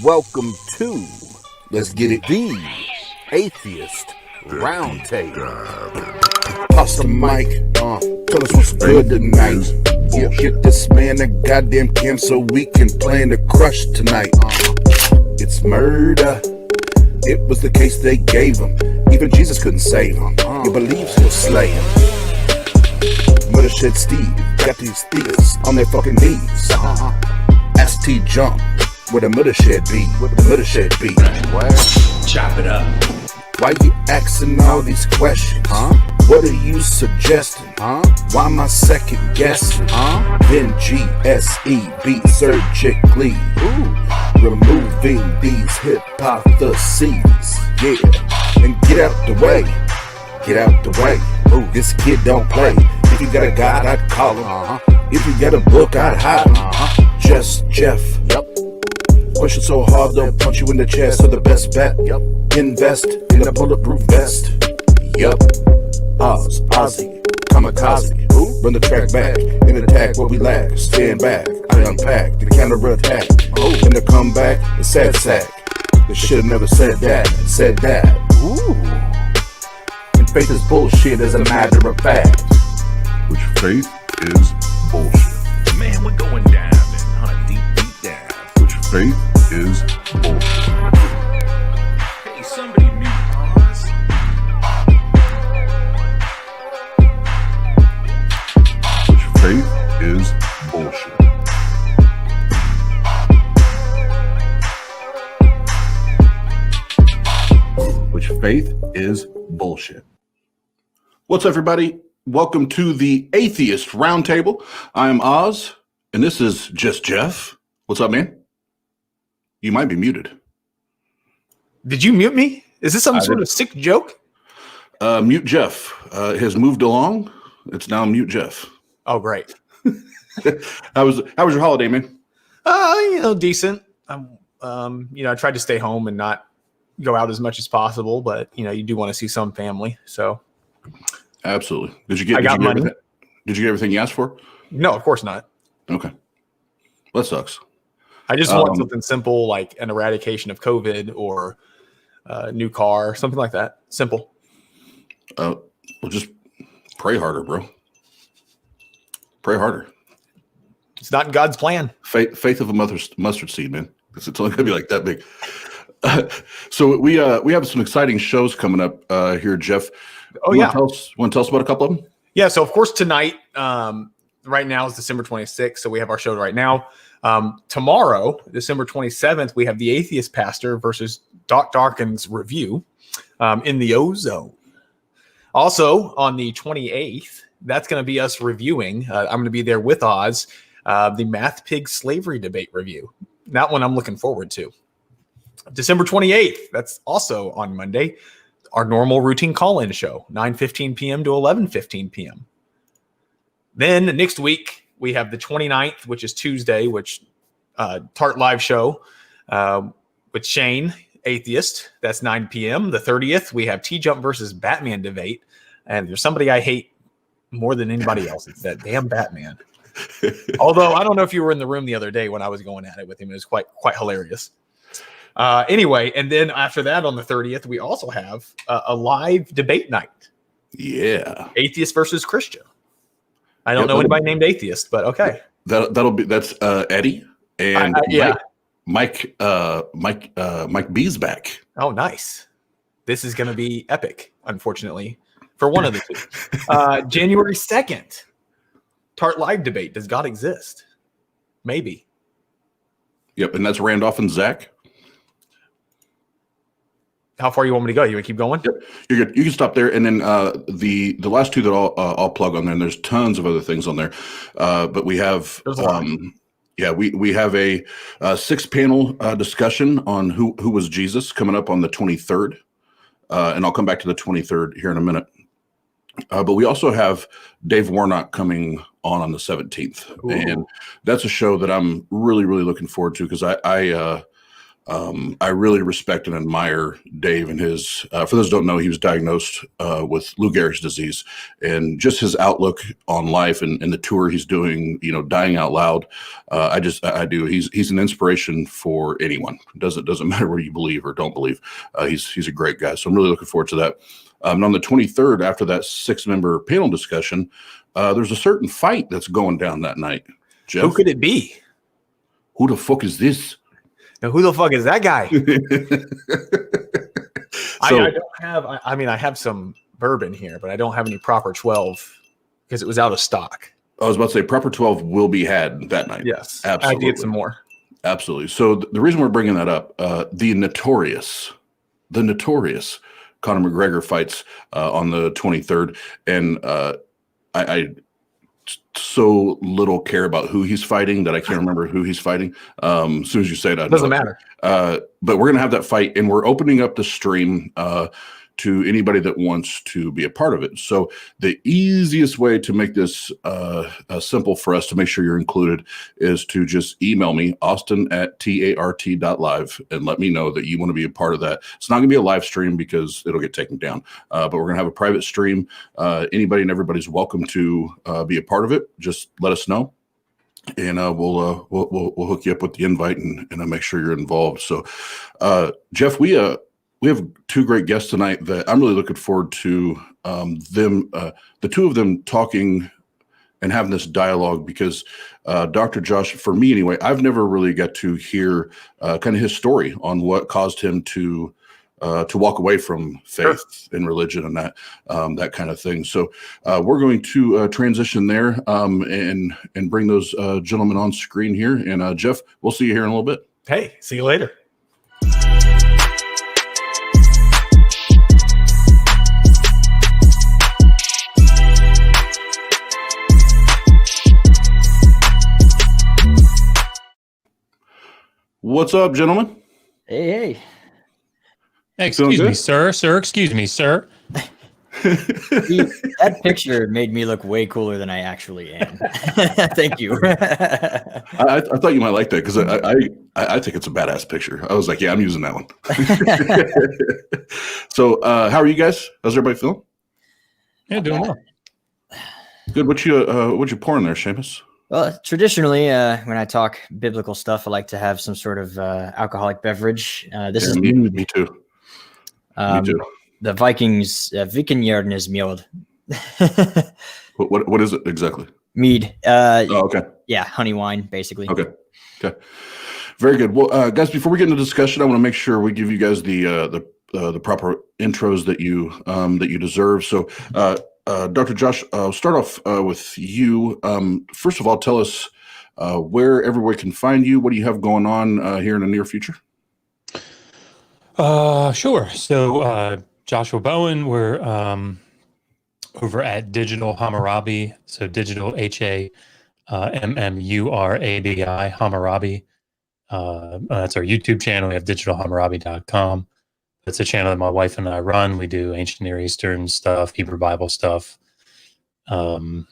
Welcome to Let's Get It, the Atheist Roundtable. Toss the mic, tell us what's good tonight. Get this man a goddamn cam so we can plan to crush tonight. It's murder. It was the case they gave him. Even Jesus couldn't save him. He believes he'll slay him. Murdershed Steve got these thieves on their fucking knees. Ask T Jump where the Murdershed be. Chop it up. Why you asking all these questions? What are you suggesting? Why am I second guessing? Then GSEB surgically removing these hypotheses. Yeah, and get out the way. Get out the way. This kid don't play. If you got a God, I'd call him. If you got a book, I'd hide him. Just Jeff. Push it so hard they'll punch you in the chest. So the best bet, invest in a bulletproof vest. Ozzy, kamikaze. Run the track back and attack what we lack. Stand back, I unpack the counter attack. And the comeback, the sad sack. They should've never said that. And faith is bullshit as a matter of fact. Which faith is bullshit. Man, we're going down and deep down. Which faith is bullshit. Hey, somebody mute Oz. Which faith is bullshit. Which faith is bullshit. What's up, everybody? Welcome to the Atheist Roundtable. I am Oz, and this is Just Jeff. What's up, man? You might be muted. Did you mute me? Is this some sort of sick joke? Mute Jeff has moved along. It's now Mute Jeff. Oh, great. How was your holiday, man? Decent. I tried to stay home and not go out as much as possible, but you do want to see some family. So, absolutely. Did you get everything you asked for? No, of course not. Okay, well, that sucks. I just want something simple like an eradication of COVID or a new car, something like that. Simple. Well, just pray harder, bro. Pray harder. It's not in God's plan. Faith of a mustard seed, man. Because it's only gonna be like that big. So we have some exciting shows coming up here, Jeff. Want to tell us about a couple of them? Yeah. So of course tonight, right now is December 26th, so we have our show right now. Tomorrow, December 27th, we have the Atheist Pastor versus Doc Darkin's review in the Ozone. Also, on the 28th, that's going to be us reviewing. I'm going to be there with Oz, the Math Pig Slavery Debate review. That one I'm looking forward to. December 28th, that's also on Monday, our normal routine call-in show, 9:15 p.m. to 11:15 p.m. Then next week, we have the 29th, which is Tuesday, which TART live show with Shane, Atheist. That's 9 p.m. The 30th, we have T-Jump versus Batman debate. And there's somebody I hate more than anybody else. It's that damn Batman. Although, I don't know if you were in the room the other day when I was going at it with him. It was quite hilarious. Anyway, and then after that, on the 30th, we also have a live debate night. Yeah. Atheist versus Christian. I don't know anybody named Atheist, but okay. That's Eddie and Mike B's back. Oh, nice. This is going to be epic, unfortunately, for one of the two. January 2nd, TART live debate. Does God exist? Maybe. Yep, and that's Randolph and Zach. How far you want me to go? You want to keep going? Yep, you're good. You can stop there, and then the last two that I'll plug on there. And there's tons of other things on there, but we have we have a 6-panel discussion on who was Jesus coming up on the 23rd, and I'll come back to the 23rd here in a minute. But we also have Dave Warnock coming on the 17th, and that's a show that I'm really looking forward to because I really respect and admire Dave and his. For those who don't know, he was diagnosed with Lou Gehrig's disease, and just his outlook on life and the tour he's doing. Dying out loud. I do. He's an inspiration for anyone. Doesn't matter what you believe or don't believe. He's a great guy. So I'm really looking forward to that. And on the 23rd, after that 6-member panel discussion, there's a certain fight that's going down that night. Jeff, Who could it be? who the fuck is this? Now, who the fuck is that guy? So, I don't have. I have some bourbon here, but I don't have any proper 12 because it was out of stock. I was about to say proper 12 will be had that night. Yes, absolutely. I have to get some more. Absolutely. So the reason we're bringing that up, the notorious Conor McGregor fights on the 23rd, and I so little care about who he's fighting that I can't remember who he's fighting. As soon as you say that, It doesn't matter. But we're gonna have that fight, and we're opening up the stream to anybody that wants to be a part of it. So the easiest way to make this simple for us to make sure you're included is to just email me, austin@tart.live, and let me know that you want to be a part of that. It's not going to be a live stream because it'll get taken down, but we're going to have a private stream. Anybody and everybody's welcome to be a part of it. Just let us know, and we'll hook you up with the invite and make sure you're involved. So, Jeff, we have 2 great guests tonight that I'm really looking forward to the 2 of them talking and having this dialogue, because Dr. Josh, for me anyway, I've never really got to hear kind of his story on what caused him to walk away from faith and religion and that kind of thing. So we're going to transition there and bring those gentlemen on screen here. And Jeff, we'll see you here in a little bit. Hey, see you later. What's up, gentlemen? Hey. Excuse me, sir. Excuse me, sir. That picture made me look way cooler than I actually am. Thank you. I thought you might like that because I think it's a badass picture. I was like, yeah, I'm using that one. So, how are you guys? How's everybody feeling? Yeah, doing well. Good. What you pouring there, Seamus? Well, traditionally, when I talk biblical stuff, I like to have some sort of alcoholic beverage. This is me too. Me too. The Vikings Vikinjarnes Mjord. What is it exactly? Mead. Okay. Yeah, honey wine, basically. Okay. Very good. Well, guys, before we get into discussion, I want to make sure we give you guys the proper intros that you deserve. So, Dr. Josh, I'll start off with you. First of all, tell us where everyone can find you. What do you have going on here in the near future? Sure. So, Joshua Bowen, we're over at Digital Hammurabi. So, Digital Hammurabi, Hammurabi. That's our YouTube channel. We have digitalhammurabi.com. It's a channel that my wife and I run. We do ancient Near Eastern stuff, Hebrew Bible stuff. We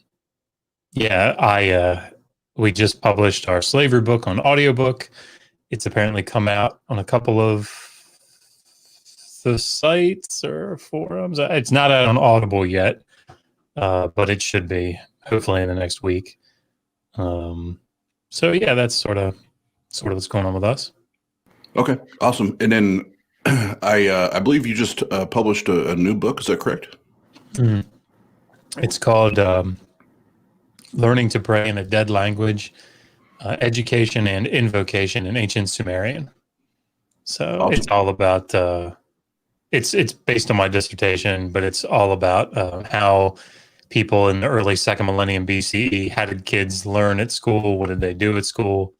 just published our slavery book on audiobook. It's apparently come out on a couple of the sites or forums. It's not out on Audible yet, but it should be hopefully in the next week. So yeah, that's sort of what's going on with us. Okay, awesome. And then I believe you just published a new book. Is that correct? Mm-hmm. It's called Learning to Pray in a Dead Language, Education and Invocation in Ancient Sumerian. So awesome. It's all about, it's based on my dissertation, but it's all about how people in the early 2nd millennium BCE, how did kids learn at school? What did they do at school?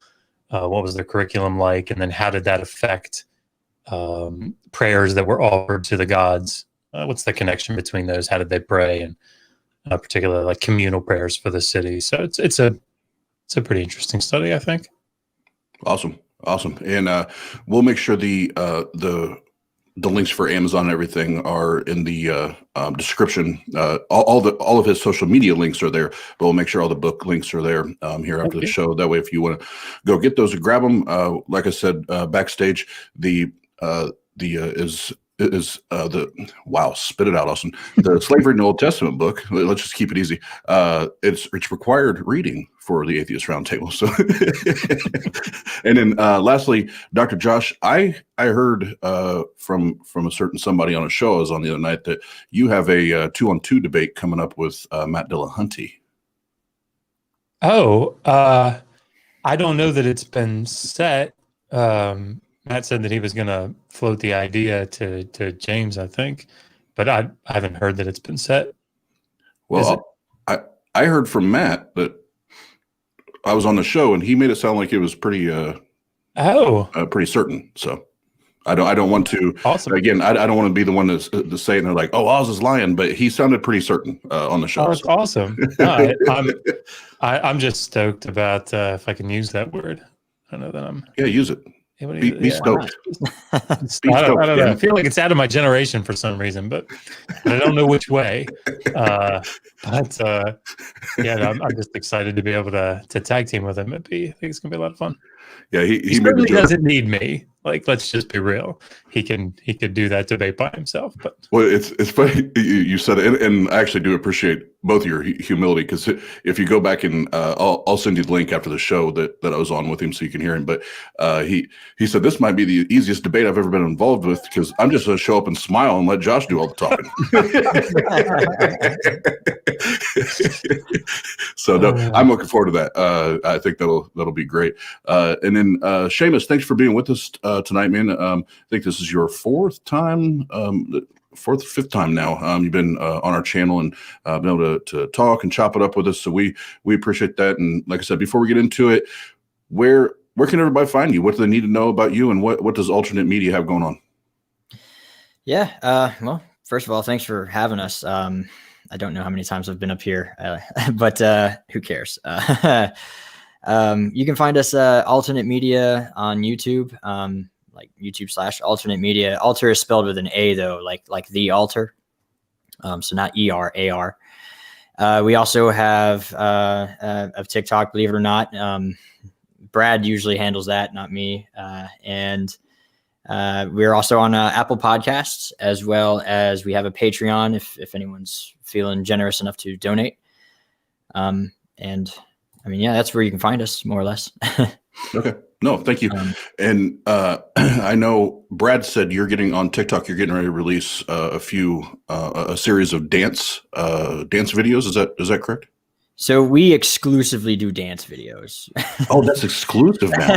What was their curriculum like? And then how did that affect prayers that were offered to the gods? What's the connection between those? How did they pray? And particularly like communal prayers for the city. So it's a pretty interesting study, I think. Awesome. And we'll make sure the the links for Amazon and everything are in the description. All of his social media links are there, but we'll make sure all the book links are there here after the show. That way, if you want to go get those and grab them, like I said, backstage, the spit it out, Austin. The Slavery in the Old Testament book. Let's just keep it easy. It's required reading for the Atheist Roundtable. So, and then lastly, Dr. Josh, I heard from a certain somebody on a show I was on the other night that you have a 2-on-2 debate coming up with Matt Dillahunty. Oh, I don't know that it's been set. Matt said that he was going to float the idea to James, I think, but I haven't heard that it's been set. Well, I heard from Matt that I was on the show, and he made it sound like it was pretty pretty certain. So I don't want to. Awesome. Again, I don't want to be the one to say it. And they're like, "Oh, Oz is lying," but he sounded pretty certain on the show. Oh, that's awesome. No, I'm just stoked about if I can use that word. I know that I'm. Yeah, use it. Be stoked. I don't know. I feel like it's out of my generation for some reason, but I don't know which way. I'm just excited to be able to tag team with him. I think it's gonna be a lot of fun. Yeah, he really doesn't need me. Like, let's just be real. He could do that debate by himself. But it's funny you said it, and I actually do appreciate both your humility, because if you go back and I'll send you the link after the show that I was on with him so you can hear him. But he said this might be the easiest debate I've ever been involved with, because I'm just going to show up and smile and let Josh do all the talking. So no, I'm looking forward to that. I think that'll be great. And then Seamus, thanks for being with us tonight, man. I think this is your fifth time now. You've been on our channel and been able to talk and chop it up with us. So we appreciate that. And like I said, before we get into it, where can everybody find you? What do they need to know about you? And what does Alternate Media have going on? Yeah. Well, first of all, thanks for having us. I don't know how many times I've been up here, but who cares? You can find us Alternate Media on YouTube, like YouTube/Alternate Media. Altar is spelled with an A though, like the altar. So not ERAR. We also have of TikTok, believe it or not. Brad usually handles that, not me. And we're also on Apple Podcasts, as well as we have a Patreon if anyone's feeling generous enough to donate. And I mean, yeah, that's where you can find us, more or less. Okay. No, thank you. And I know Brad said you're getting on TikTok. You're getting ready to release a series of dance videos. Is that correct? So we exclusively do dance videos. Oh, that's exclusive now.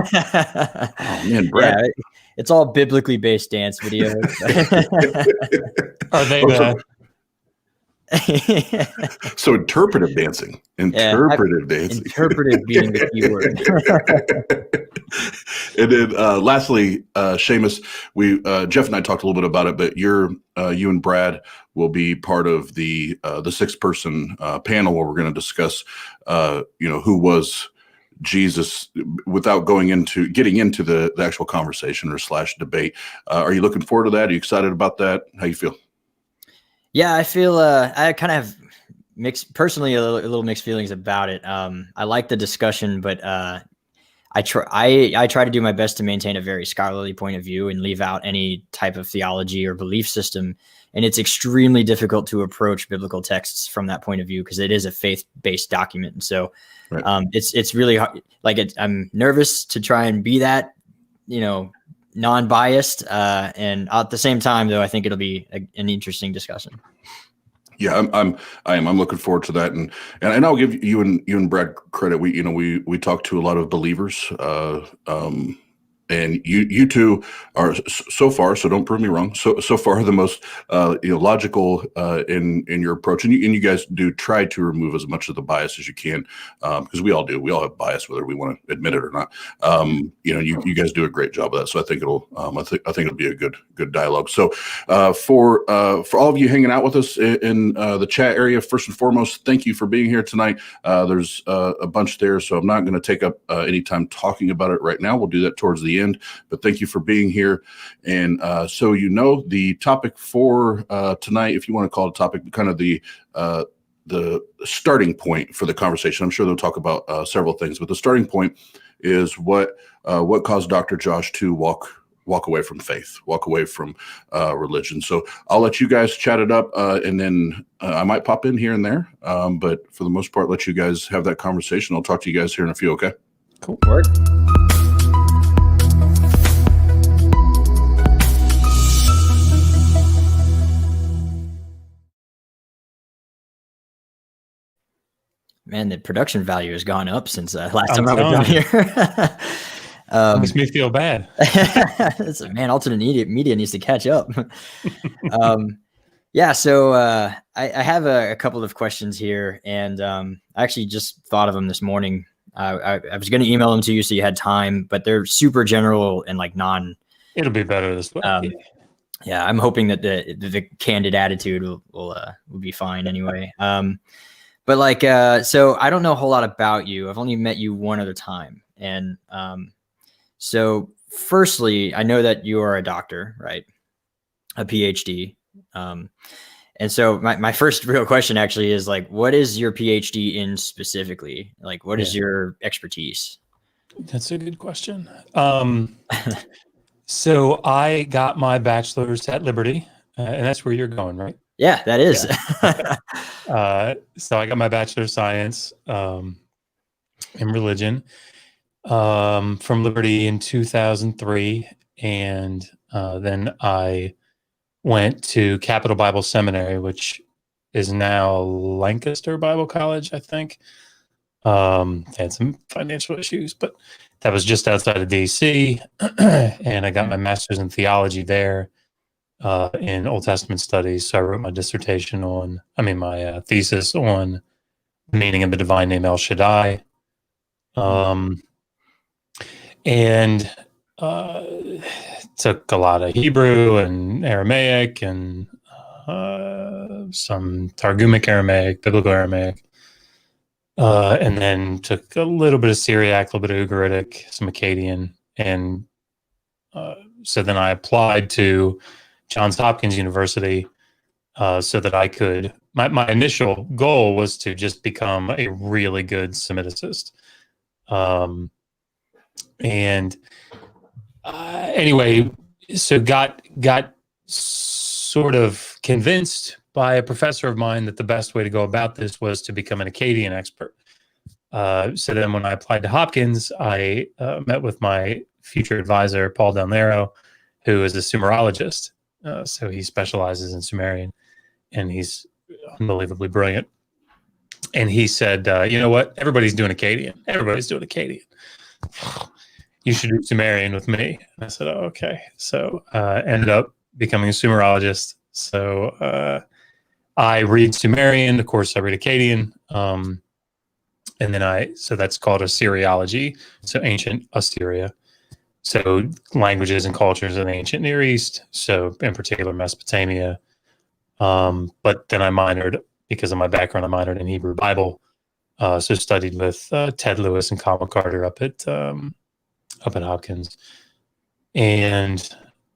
Oh man, Brad. Yeah, it's all biblically based dance videos. Are they So interpretive dancing. Interpretive dancing. Interpretive being the key word. And then lastly, Seamus, Jeff and I talked a little bit about it, but you and Brad will be part of the 6-person panel where we're going to discuss who was Jesus, without getting into the actual conversation or / debate. Are you looking forward to that? Are you excited about that? How you feel? Yeah, I feel I kind of have personally a little mixed feelings about it. I like the discussion, but I try to do my best to maintain a very scholarly point of view and leave out any type of theology or belief system. And it's extremely difficult to approach biblical texts from that point of view, because it is a faith-based document. And so right. It's really hard. I'm nervous to try and be that, non-biased. And at the same time, though, I think it'll be an interesting discussion. Yeah, I'm looking forward to that, and I'll give you and Brad credit. We talk to a lot of believers, and you two are so far. So don't prove me wrong. So far the most logical in your approach, and you guys do try to remove as much of the bias as you can, because we all do. We all have bias, whether we want to admit it or not. You guys do a great job of that. So I think it'll be a good dialogue. So for all of you hanging out with us in the chat area, first and foremost, thank you for being here tonight. There's a bunch there, so I'm not going to take up any time talking about it right now. We'll do that towards the the end. But thank you for being here. And so the topic for tonight, if you want to call it a topic, kind of the starting point for the conversation. I'm sure they'll talk about several things, but the starting point is what caused Dr. Josh to walk away from faith, walk away from religion. So I'll let you guys chat it up, and then I might pop in here and there. But for the most part, let you guys have that conversation. I'll talk to you guys here in a few, okay? Cool. Word. Man, the production value has gone up since last time I was down here. Makes me feel bad. Man, alternate media needs to catch up. So I have a couple of questions here, and I actually just thought of them this morning. I was going to email them to you so you had time, but they're super general and like non. It'll be better this way. Yeah, I'm hoping that the candid attitude will be fine anyway. But like, so I don't know a whole lot about you. I've only met you one other time, and so firstly, I know that you are a doctor, right? A PhD. And so my first real question actually is like, what is your PhD in specifically? Like, what is your expertise? That's a good question. So I got my bachelor's at Liberty, and that's where you're going, right? Yeah, that is. Yeah. So I got my bachelor's of science in religion from Liberty in 2003, and then I went to Capital Bible Seminary, which is now Lancaster Bible College, I think. Had some financial issues, but that was just outside of DC. And I got my master's in theology there in Old Testament studies. So I wrote my dissertation my thesis on the meaning of the divine name El Shaddai. And took a lot of Hebrew and Aramaic and some Targumic Aramaic, Biblical Aramaic, and then took a little bit of Syriac, a little bit of Ugaritic, some Akkadian, and so then I applied to Johns Hopkins University so that I could. My initial goal was to just become a really good Semiticist, and anyway, so got sort of convinced by a professor of mine that the best way to go about this was to become an Akkadian expert. So then when I applied to Hopkins, I met with my future advisor, Paul Del Nero, who is a Sumerologist. So he specializes in Sumerian, and he's unbelievably brilliant. And he said, you know what? Everybody's doing Akkadian. Everybody's doing Akkadian. You should do Sumerian with me. And I said, oh, okay. So ended up becoming a Sumerologist. So I read Sumerian. Of course, I read Akkadian. And then so that's called Assyriology. So ancient Assyria. So languages and cultures in the ancient Near East. So in particular, Mesopotamia. But then I minored, because of my background, I minored in Hebrew Bible. So studied with Ted Lewis and Colin Carter up at Hopkins. And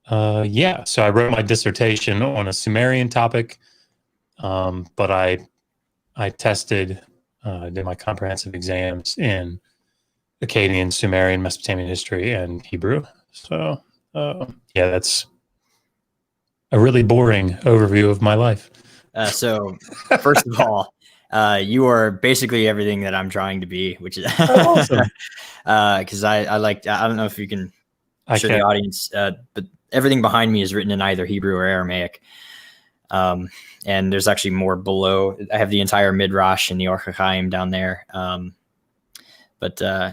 so I wrote my dissertation on a Sumerian topic, but I tested, did my comprehensive exams in Akkadian, Sumerian, Mesopotamian history, and Hebrew. So that's a really boring overview of my life. So first of all, you are basically everything that I'm trying to be, which is awesome. Because I don't know if you can show the audience, but everything behind me is written in either Hebrew or Aramaic. And there's actually more below. I have the entire Midrash and the Or HaChaim down there. So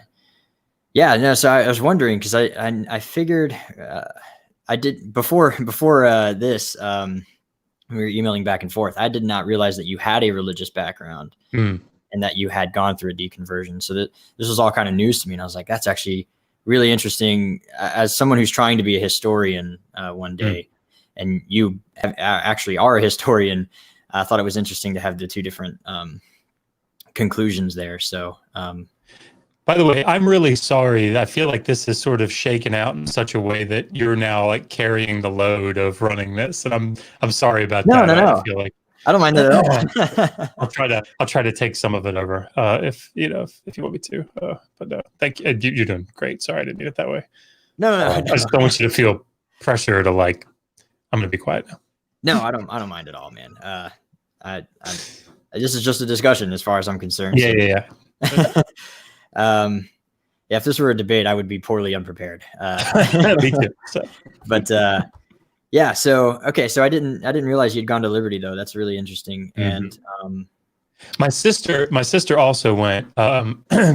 I was wondering, because I figured I did before this. We were emailing back and forth. I did not realize that you had a religious background and that you had gone through a deconversion. So that this was all kind of news to me. And I was like, that's actually really interesting as someone who's trying to be a historian one day. And you actually are a historian. I thought it was interesting to have the two different conclusions there. So By the way, I'm really sorry. I feel like this is sort of shaken out in such a way that you're now like carrying the load of running this, and I'm sorry about No, that. no. I feel like I don't mind it at all. I'll try to take some of it over if you know if you want me to. But no, thank you. You're doing great. Sorry, I didn't mean it that way. No. I just don't want you to feel pressure to like. I'm gonna be quiet now. No, I don't mind at all, man. This is just a discussion as far as I'm concerned. Yeah. If this were a debate, I would be poorly unprepared. Me too. So. But yeah. So okay. So I didn't realize you'd gone to Liberty though. That's really interesting. Mm-hmm. And my sister also went.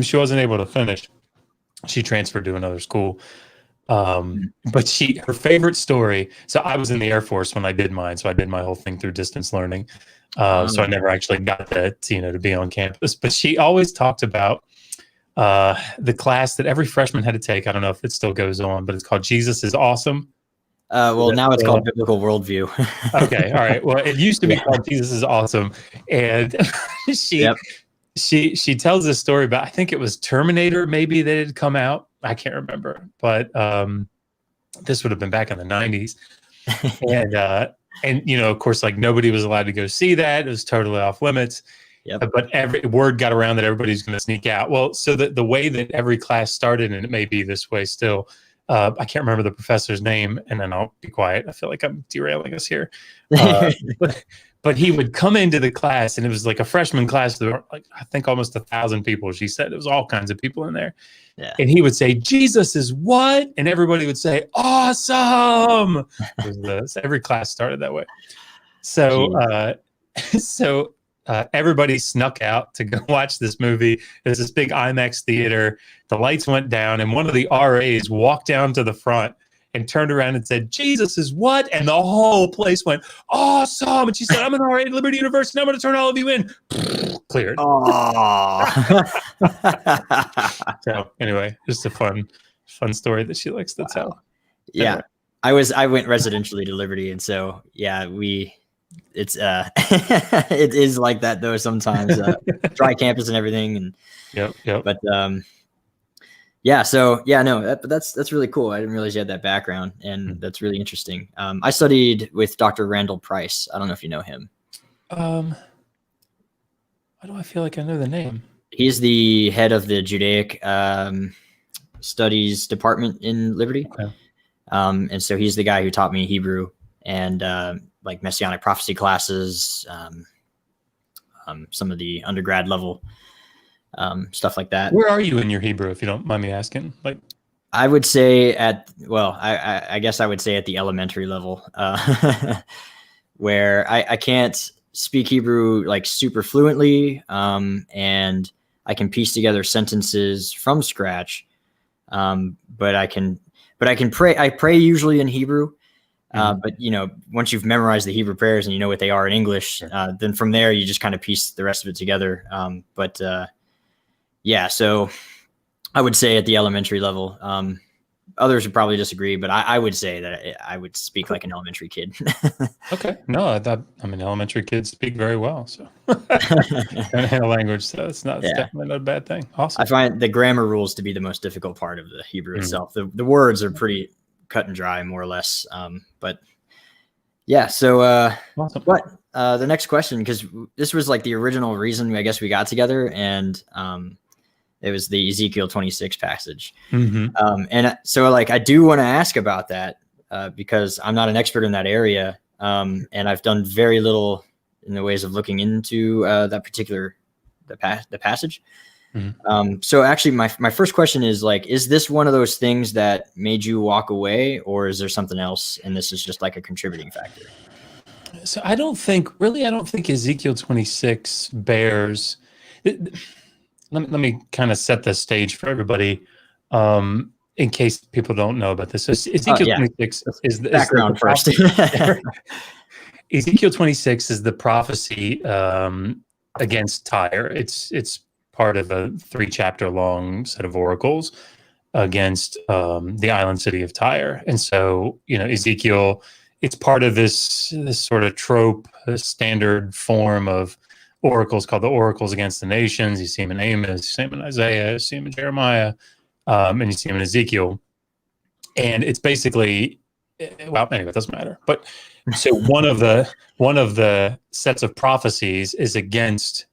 She wasn't able to finish. She transferred to another school. But her favorite story. So I was in the Air Force when I did mine. So I did my whole thing through distance learning. So I never actually got to be on campus. But she always talked about the class that every freshman had to take. I don't know if it still goes on, but it's called Jesus is Awesome. Now it's called Biblical Worldview. Okay, all right. Well, it used to be called Jesus is Awesome, and she tells this story about, I think it was Terminator, maybe that had come out. I can't remember, but this would have been back in the 90s, and of course, like nobody was allowed to go see that. It was totally off limits. Yep. But every word got around that everybody's going to sneak out. Well, so the way that every class started, and it may be this way still. I can't remember the professor's name, and then I'll be quiet. I feel like I'm derailing us here. But he would come into the class, and it was like a freshman class. There were like, I think, almost 1,000 people. She said it was all kinds of people in there. Yeah. And he would say, "Jesus is what?" And everybody would say, "Awesome." Every class started that way. So, everybody snuck out to go watch this movie. There's this big IMAX theater. The lights went down, and one of the RAs walked down to the front and turned around and said, "Jesus is what?" And the whole place went, "Awesome." And she said, "I'm an RA at Liberty University, and I'm going to turn all of you in." Cleared. So anyway, just a fun story that she likes to tell. Yeah. Anyway. I went residentially to Liberty, and so yeah, it's it is like that though sometimes. Dry campus and everything, and yep. But yeah, so yeah, no, that's really cool. I didn't realize you had that background, and that's really interesting. I studied with Dr. Randall Price. I don't know if you know him. Why do I feel like I know the name? He's the head of the Judaic studies department in Liberty. Okay. And so he's the guy who taught me Hebrew and like Messianic prophecy classes, some of the undergrad level stuff like that. Where are you in your Hebrew, if you don't mind me asking? Like, I would say I guess I would say at the elementary level, where I can't speak Hebrew like super fluently, and I can piece together sentences from scratch, but I can pray. I pray usually in Hebrew. But once you've memorized the Hebrew prayers and you know what they are in English, then from there you just kind of piece the rest of it together. Yeah, so I would say at the elementary level. Others would probably disagree, but I would say that I would speak like an elementary kid. Okay, no, elementary kids speak very well, so a language, so it's definitely not a bad thing. Awesome. I find the grammar rules to be the most difficult part of the Hebrew itself. The words are pretty cut and dry, more or less. But yeah, so awesome. But the next question, because this was like the original reason I guess we got together, and it was the Ezekiel 26 passage. And so like I do want to ask about that because I'm not an expert in that area, and I've done very little in the ways of looking into that particular the passage. So actually my first question is like, is this one of those things that made you walk away, or is there something else and this is just like a contributing factor? So I don't think Ezekiel 26 bears. Let me kind of set the stage for everybody in case people don't know about this. So Ezekiel 26 is the background first. Ezekiel 26 is the prophecy against Tyre. It's part of a 3-chapter long set of oracles against the island city of Tyre. And so, Ezekiel, it's part of this sort of trope, a standard form of oracles called the Oracles Against the Nations. You see them in Amos, you see them in Isaiah, you see them in Jeremiah, and you see them in Ezekiel. And it's basically, well, anyway, it doesn't matter. But so one of the sets of prophecies is against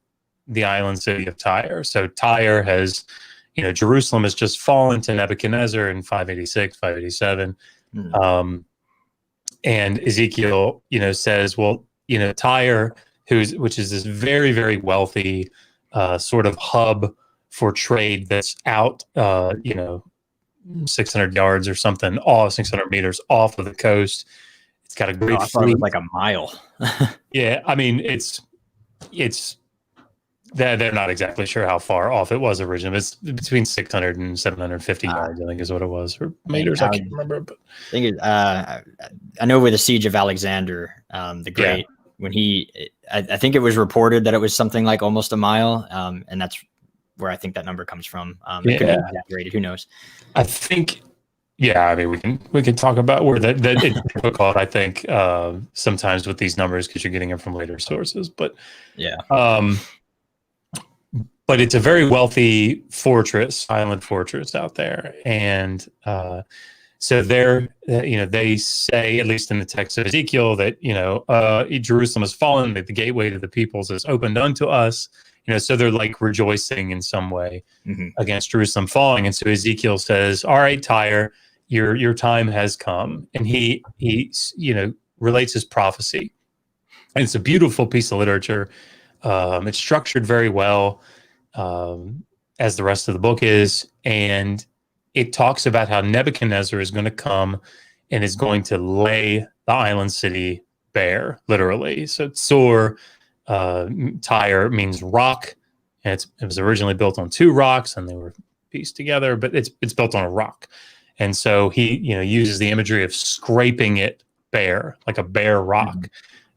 the island city of Tyre. So Tyre has, Jerusalem has just fallen to Nebuchadnezzar in 586, 587. And Ezekiel, says, well, Tyre, which is this very, very wealthy sort of hub for trade that's out, 600 yards or something, 600 meters off of the coast. It's got a great I thought it was like a mile. Yeah, I mean, it's they're not exactly sure how far off it was originally. It's between 600 and 750 yards, I think is what it was, or meters. I can't remember. But I know with the siege of Alexandre, the Great, when I think it was reported that it was something like almost a mile, and that's where I think that number comes from. It could be exaggerated. Who knows? I think. Yeah, I mean, we can talk about where that it's difficult, I think, sometimes with these numbers because you're getting them from later sources. But but it's a very wealthy island fortress out there, and so they say, at least in the text of Ezekiel, that Jerusalem has fallen, that the gateway to the peoples is opened unto us. So they're like rejoicing in some way against Jerusalem falling, and so Ezekiel says, "All right, Tyre, your time has come," and he relates his prophecy, and it's a beautiful piece of literature. It's structured very well, as the rest of the book is, and it talks about how Nebuchadnezzar is going to come and is going to lay the island city bare, literally. So Tsor, Tyre, means rock, and it was originally built on two rocks, and they were pieced together, but it's built on a rock. And so he, uses the imagery of scraping it bare, like a bare rock.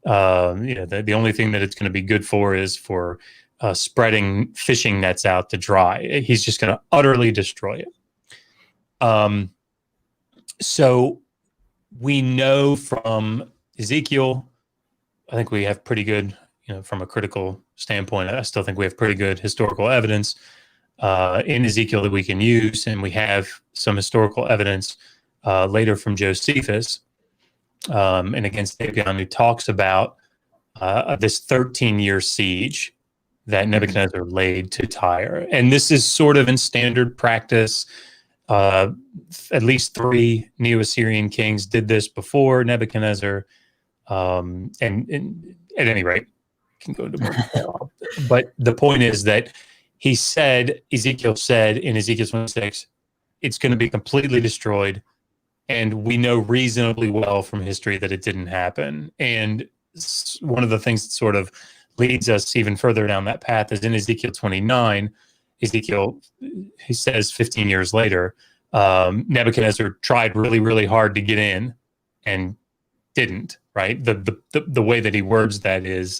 The only thing that it's going to be good for is for spreading fishing nets out to dry. He's just going to utterly destroy it. So we know from Ezekiel, I think we have pretty good, from a critical standpoint, I still think we have pretty good historical evidence in Ezekiel that we can use, and we have some historical evidence later from Josephus and against Dagon, who talks about this 13-year siege that Nebuchadnezzar laid to Tyre. And this is sort of in standard practice. At least 3 Neo-Assyrian kings did this before Nebuchadnezzar. And at any rate, can go into more detail. But the point is that Ezekiel said in Ezekiel 26, it's going to be completely destroyed. And we know reasonably well from history that it didn't happen. And one of the things that sort of leads us even further down that path is in Ezekiel 29. Ezekiel, he says 15 years later, Nebuchadnezzar tried really, really hard to get in and didn't, right? The way that he words that is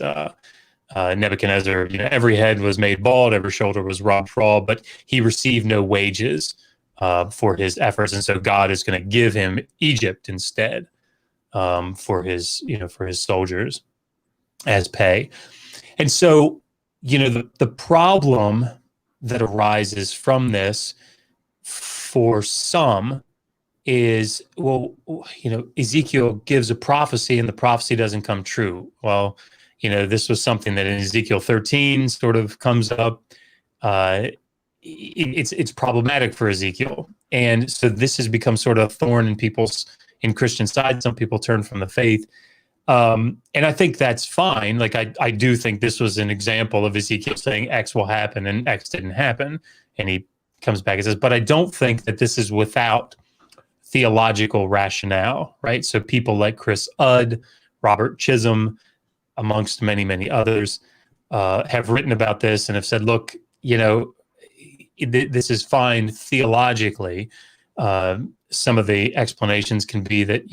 Nebuchadnezzar, every head was made bald, every shoulder was robbed raw, but he received no wages for his efforts. And so God is going to give him Egypt instead for his soldiers as pay. And so, the problem that arises from this for some is, Ezekiel gives a prophecy and the prophecy doesn't come true. Well, this was something that in Ezekiel 13 sort of comes up. It's problematic for Ezekiel. And so this has become sort of a thorn in Christian side. Some people turn from the faith. And I think that's fine. Like, I do think this was an example of Ezekiel saying X will happen and X didn't happen. And he comes back and says, but I don't think that this is without theological rationale, right? So people like Chris Udd, Robert Chisholm, amongst many, many others, have written about this and have said, look, this is fine theologically. Some of the explanations can be that,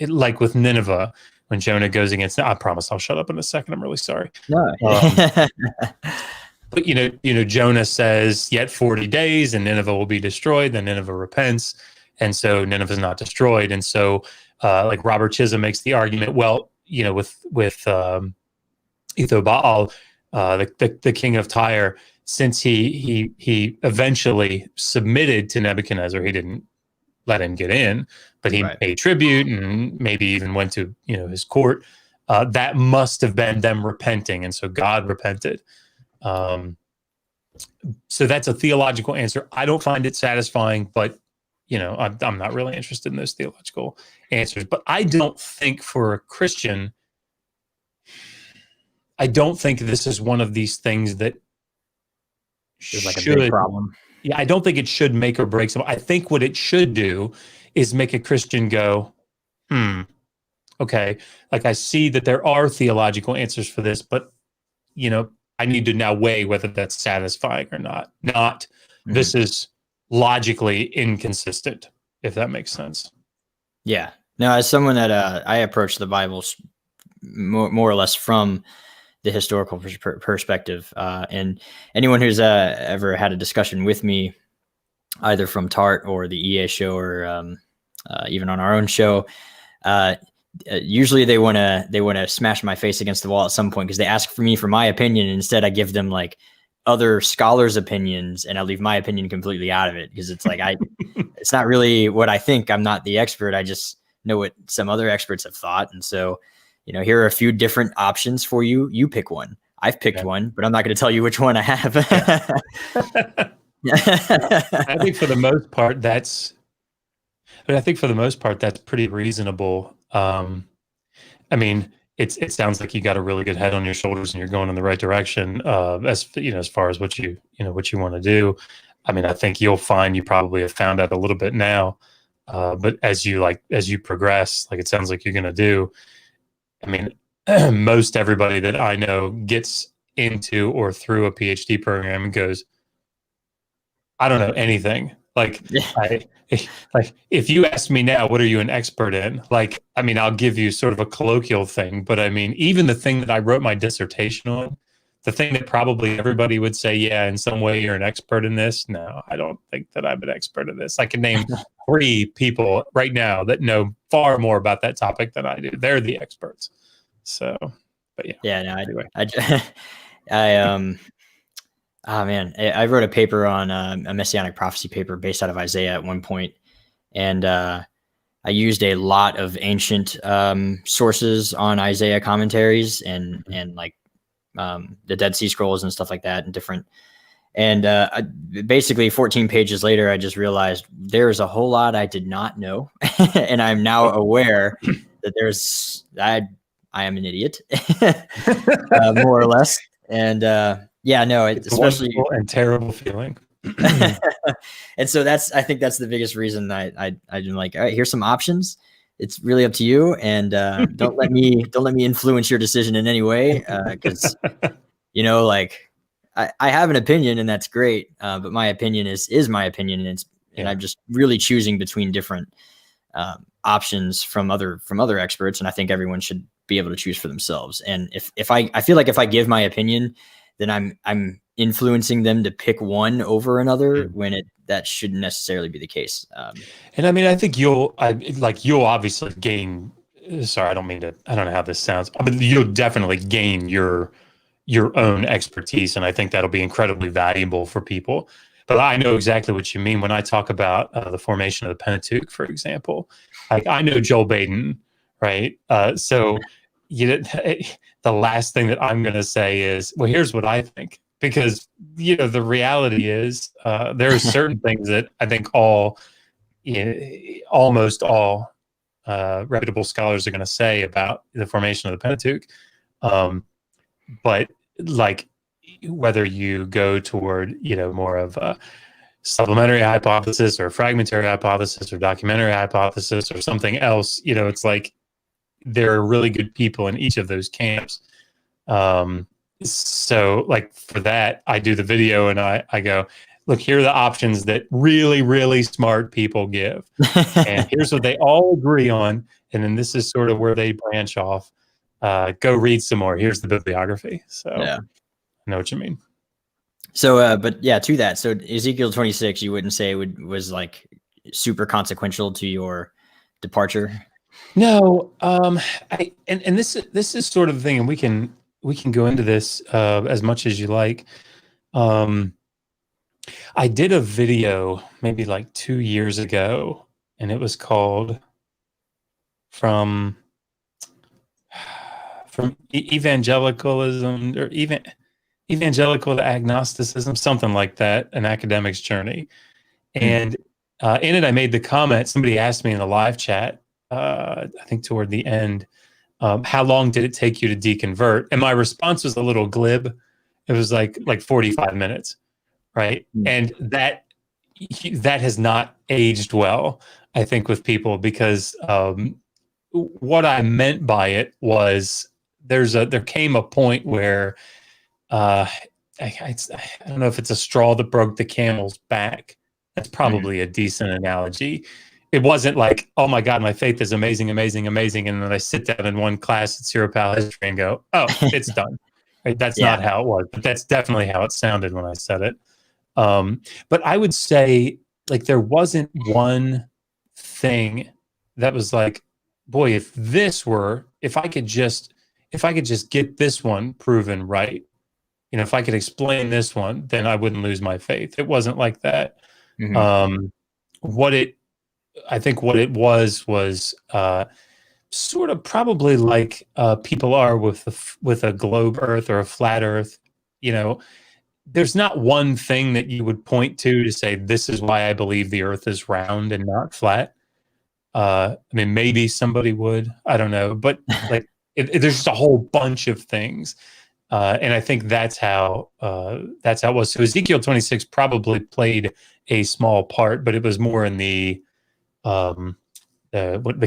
like with Nineveh, when Jonah goes against, I promise I'll shut up in a second. I'm really sorry. No. But, Jonah says, yet 40 days and Nineveh will be destroyed. Then Nineveh repents. And so Nineveh is not destroyed. And so, like Robert Chisholm makes the argument, well, with Etho Baal, the king of Tyre, since he eventually submitted to Nebuchadnezzar, he didn't let him get in, but he paid tribute and maybe even went to his court. That must have been them repenting, and so God repented. So that's a theological answer. I don't find it satisfying, but I'm not really interested in those theological answers. But I don't think for a Christian, I don't think this is one of these things that There's like a big problem. Yeah, I don't think it should make or break some. I think what it should do is make a Christian go, okay, like I see that there are theological answers for this, but I need to now weigh whether that's satisfying or not. This is logically inconsistent, if that makes sense. Yeah. No, as someone that I approach the Bible more or less from the historical perspective, and anyone who's ever had a discussion with me, either from TART or the EA show or even on our own show, usually they want to smash my face against the wall at some point because they ask for my opinion, and instead I give them like other scholars' opinions, and I leave my opinion completely out of it because it's like it's not really what I think. I'm not the expert. I just know what some other experts have thought, and so here are a few different options for you. You pick one. I've picked one, but I'm not going to tell you which one I have. I think for the most part that's pretty reasonable. I mean, it sounds like you got a really good head on your shoulders and you're going in the right direction. As far as what you want to do. I mean, I think you'll find you probably have found out a little bit now. But as you progress, like it sounds like you're going to do, I mean, most everybody that I know gets into or through a PhD program and goes, I don't know anything. Like, if you ask me now, what are you an expert in? Like, I mean, I'll give you sort of a colloquial thing, but I mean, even the thing that I wrote my dissertation on, the thing that probably everybody would say, yeah, in some way you're an expert in this. No, I don't think that I'm an expert in this. I can name 3 people right now that know far more about that topic than I do. They're the experts. So, but yeah. Yeah, no, anyway. Oh man, I wrote a paper on a messianic prophecy paper based out of Isaiah at one point, and I used a lot of ancient sources on Isaiah commentaries and like the Dead Sea Scrolls and stuff like that, and different. And basically, 14 pages later, I just realized there's a whole lot I did not know, and I'm now aware that I am an idiot, more or less, and. Yeah, no, it's especially and terrible feeling. And so I think that's the biggest reason I'm like, all right, here's some options. It's really up to you, and don't let me influence your decision in any way, because like I have an opinion, and that's great, but my opinion is my opinion, and I'm just really choosing between different options from other experts, and I think everyone should be able to choose for themselves. And if I feel like if I give my opinion, then I'm influencing them to pick one over another when that shouldn't necessarily be the case. And I mean, I think you'll obviously gain. Sorry, I don't know how this sounds, but you'll definitely gain your own expertise, and I think that'll be incredibly valuable for people. But I know exactly what you mean when I talk about the formation of the Pentateuch, for example. Like I know Joel Baden, right? So the last thing that I'm going to say is, well, here's what I think, because the reality is there are certain things that I think almost all reputable scholars are going to say about the formation of the Pentateuch. But like whether you go toward more of a supplementary hypothesis or fragmentary hypothesis or documentary hypothesis or something else, it's like there are really good people in each of those camps. So like for that, I do the video and I go, look, here are the options that really, really smart people give. And here's what they all agree on. And then this is sort of where they branch off. Go read some more. Here's the bibliography. So yeah. I know what you mean. So, but yeah, to that. So Ezekiel 26, you wouldn't say was like super consequential to your departure? No, and this is sort of the thing, and we can we can go into this as much as you like. I did a video maybe like 2 years ago, and it was called from evangelicalism or even evangelical to agnosticism, something like that, an academic's journey. And in it, I made the comment, somebody asked me in the live chat, I think toward the end, how long did it take you to deconvert? And my response was a little glib. It was like 45 minutes, right? And that has not aged well, I think, with people, because what I meant by it was there came a point where I don't know if it's a straw that broke the camel's back. That's probably a decent analogy. It wasn't like, oh my God, my faith is amazing, amazing, amazing. And then I sit down in one class at Zero Pal History and go, oh, it's done. Right? That's not how it was, but that's definitely how it sounded when I said it. But I would say, like, there wasn't one thing that was like, boy, if I could just get this one proven right, if I could explain this one, then I wouldn't lose my faith. It wasn't like that. I think what it was sort of probably like people are with a globe Earth or a flat Earth. There's not one thing that you would point to say, this is why I believe the Earth is round and not flat. I mean, maybe somebody would, I don't know, but like there's just a whole bunch of things. And I think that's how it was. So Ezekiel 26 probably played a small part, but it was more in the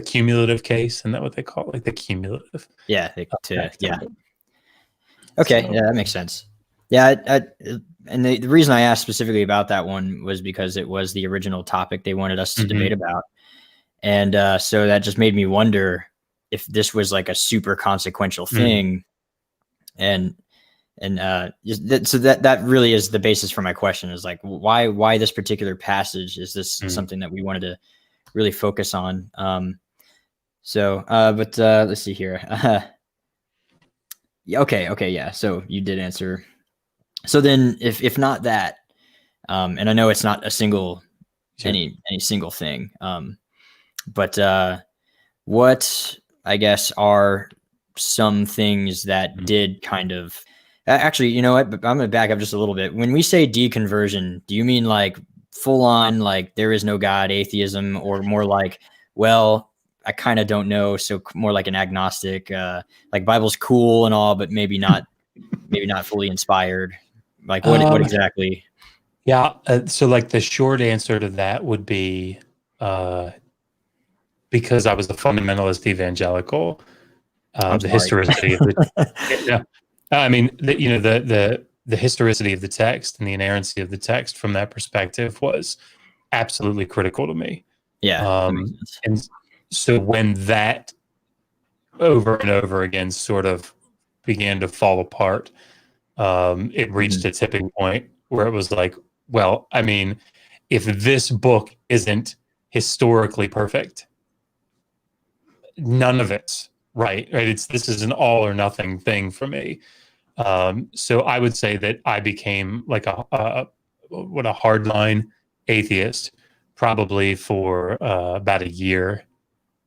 cumulative case, isn't that what they call it? Like the cumulative. Yeah. Okay. So, yeah, that makes sense. Yeah. And the reason I asked specifically about that one was because it was the original topic they wanted us to debate about. And so that just made me wonder if this was like a super consequential thing. So that really is the basis for my question, is like, why this particular passage? Is this something that we wanted to really focus on? But let's see here. Okay. Yeah. So you did answer. So then if not that, and I know it's not a single, any single thing, but what I guess are some things that did kind of, actually, you know what, but I'm going to back up just a little bit. When we say deconversion, do you mean like full on, like there is no God, atheism, or more like, well, I kind of don't know, so more like an agnostic, like Bible's cool and all, but maybe not fully inspired? Like what exactly? Yeah. So like the short answer to that would be, because I was a fundamentalist evangelical, the historicity of the, I mean, the historicity of the text and the inerrancy of the text from that perspective was absolutely critical to me. Yeah. And so when that over and over again sort of began to fall apart, it reached a tipping point where it was like, well, I mean, if this book isn't historically perfect, none of it's right. This is an all or nothing thing for me. So I would say that I became like a hardline atheist probably for about a year.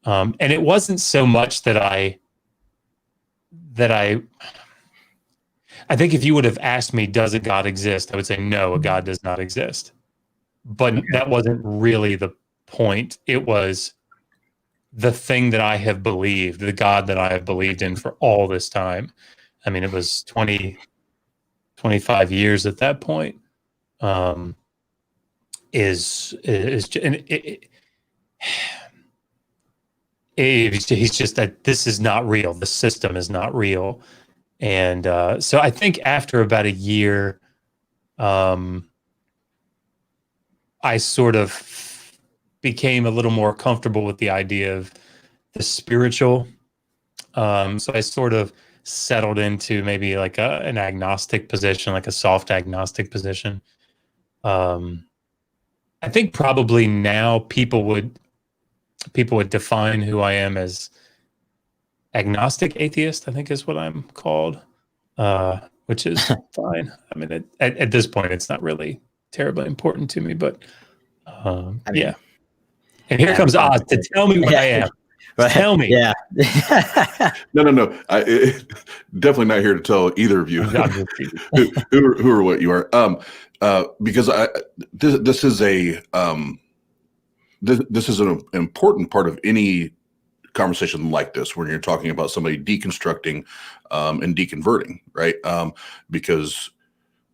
And it wasn't so much that I think if you would have asked me, does a God exist? I would say, no, a God does not exist. But that wasn't really the point. It was the thing that I have believed, the God that I have believed in for all this time. I mean, it was 25 years at that point. He's just that this is not real. The system is not real. And so I think after about a year, I sort of became a little more comfortable with the idea of the spiritual. So I sort of settled into maybe like an agnostic position, like a soft agnostic position. I think probably now people would define who I am as agnostic atheist, I think is what I'm called. which is fine. I mean, at this point, it's not really terribly important to me, but yeah. And here comes Oz to tell me what I am. Tell me. Yeah. No. Definitely not here to tell either of you who or what you are. Because this is this is an important part of any conversation like this, when you're talking about somebody deconstructing and deconverting, right? Because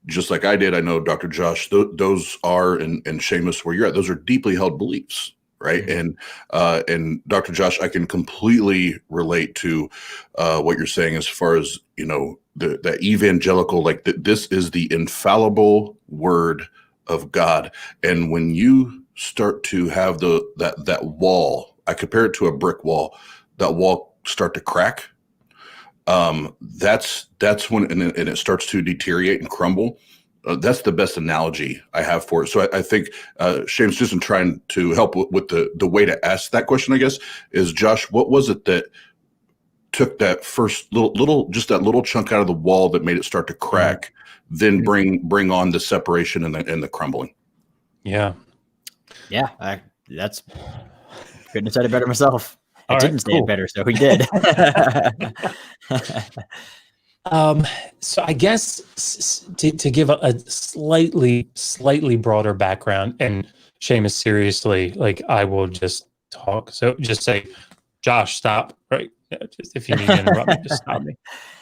just like I did, I know Dr. Josh, those are, and Seamus, where you're at, those are deeply held beliefs. Right. Mm-hmm. And Dr. Josh, I can completely relate to what you're saying as far as, the evangelical, like this is the infallible word of God. And when you start to have that wall, I compare it to a brick wall, that wall start to crack. That's when, and it starts to deteriorate and crumble. That's the best analogy I have for it. So I think Seamus, just in trying to help with the way to ask that question, I guess, is, Josh, what was it that took that first just that little chunk out of the wall that made it start to crack, then bring on the separation and the crumbling? Yeah. That's couldn't have said it better myself. I didn't say it better, so he did. So I guess to give a slightly broader background, and Seamus, seriously, like, I will just talk. So just say, Josh, stop. Right. Just if you need to interrupt me, just stop me.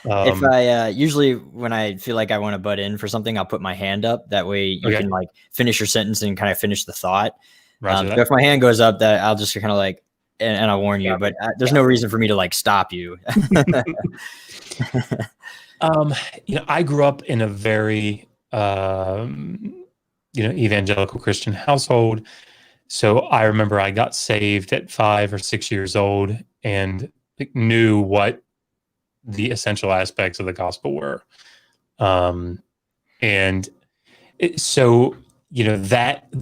If I usually, when I feel like I want to butt in for something, I'll put my hand up. That way you can like finish your sentence and kind of finish the thought. So if my hand goes up, that I'll just kind of like, and I'll warn you, but there's no reason for me to like stop you. I grew up in a very, evangelical Christian household. So I remember I got saved at 5 or 6 years old and knew what the essential aspects of the gospel were. So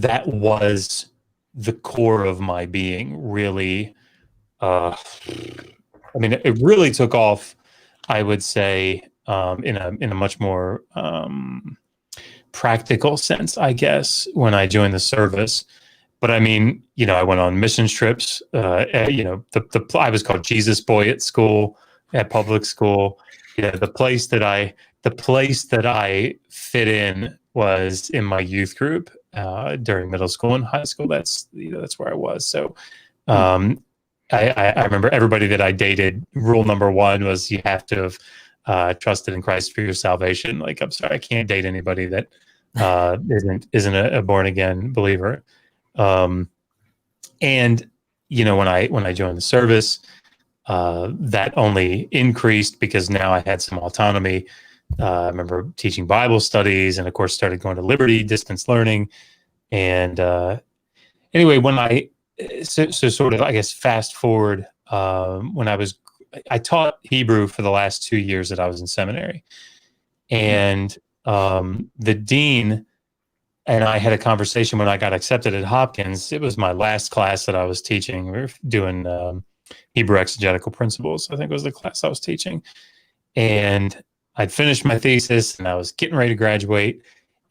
that was the core of my being, really. It really took off, I would say, in a much more practical sense, I guess, when I joined the service. But I mean, I went on missions trips. I was called Jesus Boy at school, at public school. The place that I fit in was in my youth group during middle school and high school. That's where I was. So I remember everybody that I dated. Rule number 1 was you have to have trusted in Christ for your salvation. Like, I'm sorry, I can't date anybody that isn't a born again believer. When I joined the service, that only increased because now I had some autonomy. I remember teaching Bible studies, and of course started going to Liberty distance learning. And anyway, when I sort of, I guess, fast forward, when I taught Hebrew for the last 2 years that I was in seminary, and the dean and I had a conversation when I got accepted at Hopkins. It was my last class that I was teaching. We were doing Hebrew exegetical principles, I think was the class I was teaching. And I'd finished my thesis and I was getting ready to graduate.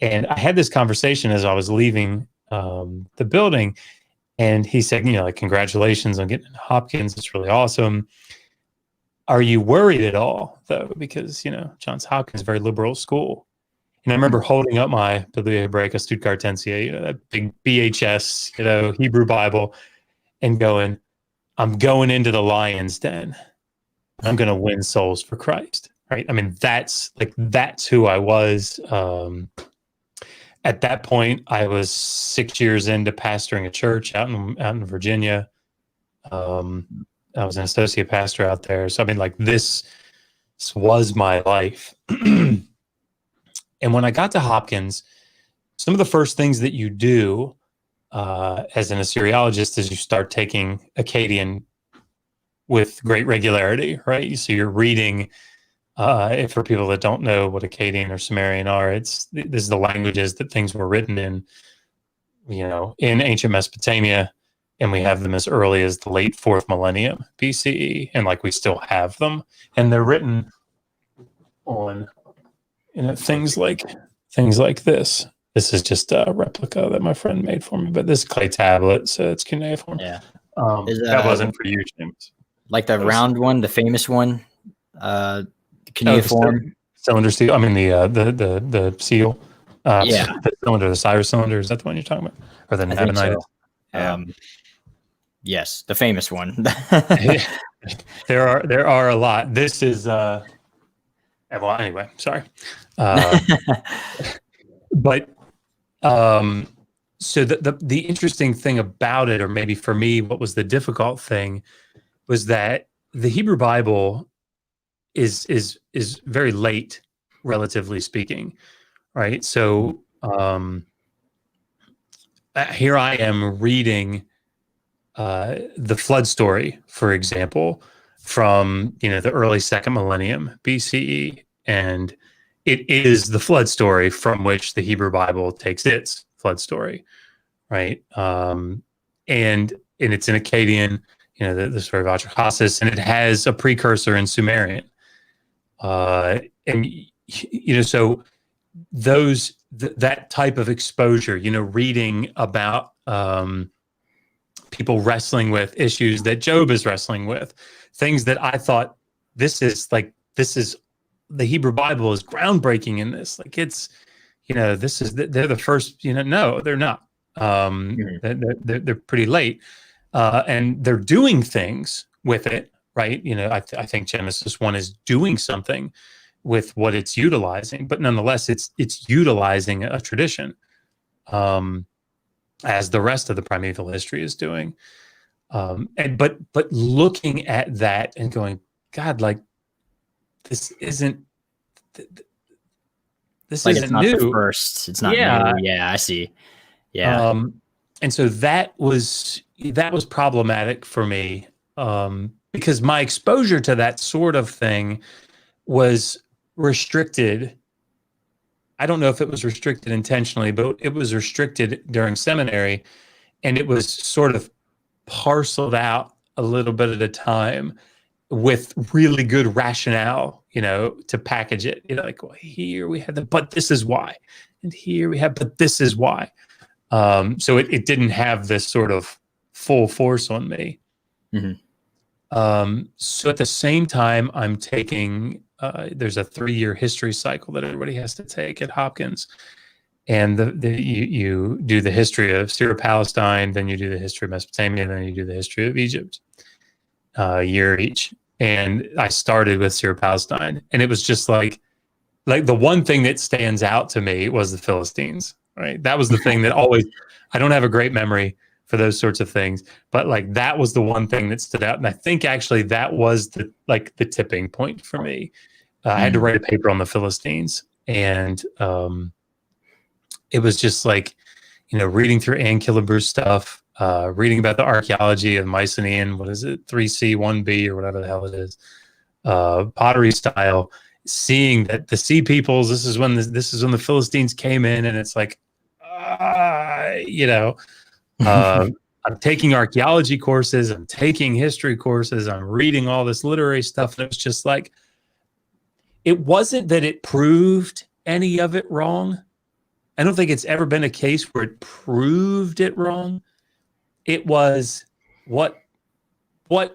And I had this conversation as I was leaving the building. And he said, congratulations on getting into Hopkins. It's really awesome. Are you worried at all, though? Because, Johns Hopkins is a very liberal school. And I remember holding up my Biblia Hebraica Stuttgartensia, that big BHS, Hebrew Bible, and going, I'm going into the lion's den. I'm going to win souls for Christ, right? I mean, that's who I was. At that point, I was 6 years into pastoring a church out in Virginia. I was an associate pastor out there. So, I mean, this was my life. And when I got to Hopkins, some of the first things that you do as an Assyriologist is you start taking Akkadian with great regularity, right? So you're reading, for people that don't know what Akkadian or Sumerian are, this is the languages that things were written in, in ancient Mesopotamia, and we have them as early as the late 4th millennium BCE, and we still have them, and they're written on things like this. This is just a replica that my friend made for me, but this clay tablet, so it's cuneiform. Yeah. That wasn't for you, James. Like the round one, the famous one, cuneiform. Cylinder steel. I mean the seal. Yeah. The cylinder, the Cyrus cylinder. Is that the one you're talking about, or the Nabonidus? So. Yes, the famous one. There are a lot. This is well, anyway, sorry. But so the interesting thing about it, or maybe for me, what was the difficult thing, was that the Hebrew Bible is very late, relatively speaking, right? So here I am reading the flood story, for example, from the early second millennium BCE, and it is the flood story from which the Hebrew Bible takes its flood story, right? And it's in Akkadian, the story of Atrahasis, and it has a precursor in Sumerian, and so that type of exposure, reading about people wrestling with issues that Job is wrestling with, things that I thought this is the Hebrew Bible is groundbreaking in this. Like it's, this is they're the first. No, they're not. They're pretty late, and they're doing things with it, right? I think Genesis 1 is doing something with what it's utilizing, but nonetheless, it's utilizing a tradition, as the rest of the primeval history is doing. But looking at that and going, God, like this isn't it's not new. the first. It's not new. Yeah, I see. Yeah. And so that was problematic for me, because my exposure to that sort of thing was restricted. I don't know if it was restricted intentionally, but it was restricted during seminary, and it was sort of parceled out a little bit at a time with really good rationale, to package it. Like, well, here we have but this is why, and here we have, but this is why. So it didn't have this sort of full force on me. Mm-hmm. So at the same time, I'm taking, there's a 3-year history cycle that everybody has to take at Hopkins. And you do the history of Syro-Palestine, then you do the history of Mesopotamia, and then you do the history of Egypt, a year each. And I started with Syro-Palestine, and it was just like the one thing that stands out to me was the Philistines, right? That was the thing that always, I don't have a great memory for those sorts of things, but that was the one thing that stood out. And I think actually that was the tipping point for me. I had to write a paper on the Philistines, and it was just reading through Ann Killebreau's stuff, reading about the archaeology of Mycenaean, 3C, 1B, or whatever the hell it is, pottery style, seeing that the Sea Peoples, this is when the Philistines came in, and it's like, I'm taking archaeology courses, I'm taking history courses, I'm reading all this literary stuff, and it was just like, it wasn't that it proved any of it wrong. I don't think it's ever been a case where it proved it wrong. It was what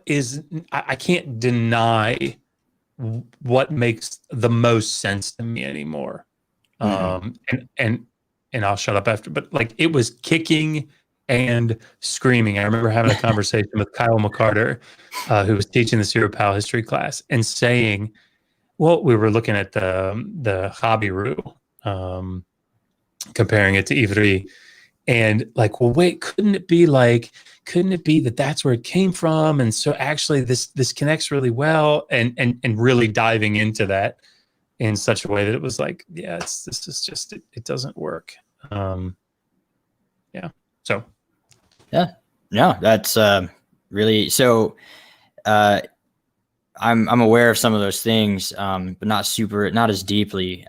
is, I can't deny what makes the most sense to me anymore. Mm-hmm. And I'll shut up after, but it was kicking and screaming. I remember having a conversation with Kyle McCarter, who was teaching the Syro-Pal history class, and saying, well, we were looking at the Habiru, comparing it to Ivri, and well, wait, couldn't it be that that's where it came from? And so actually this connects really well, and really diving into that in such a way that it was it doesn't work. No, that's really, so I'm aware of some of those things, but not as deeply.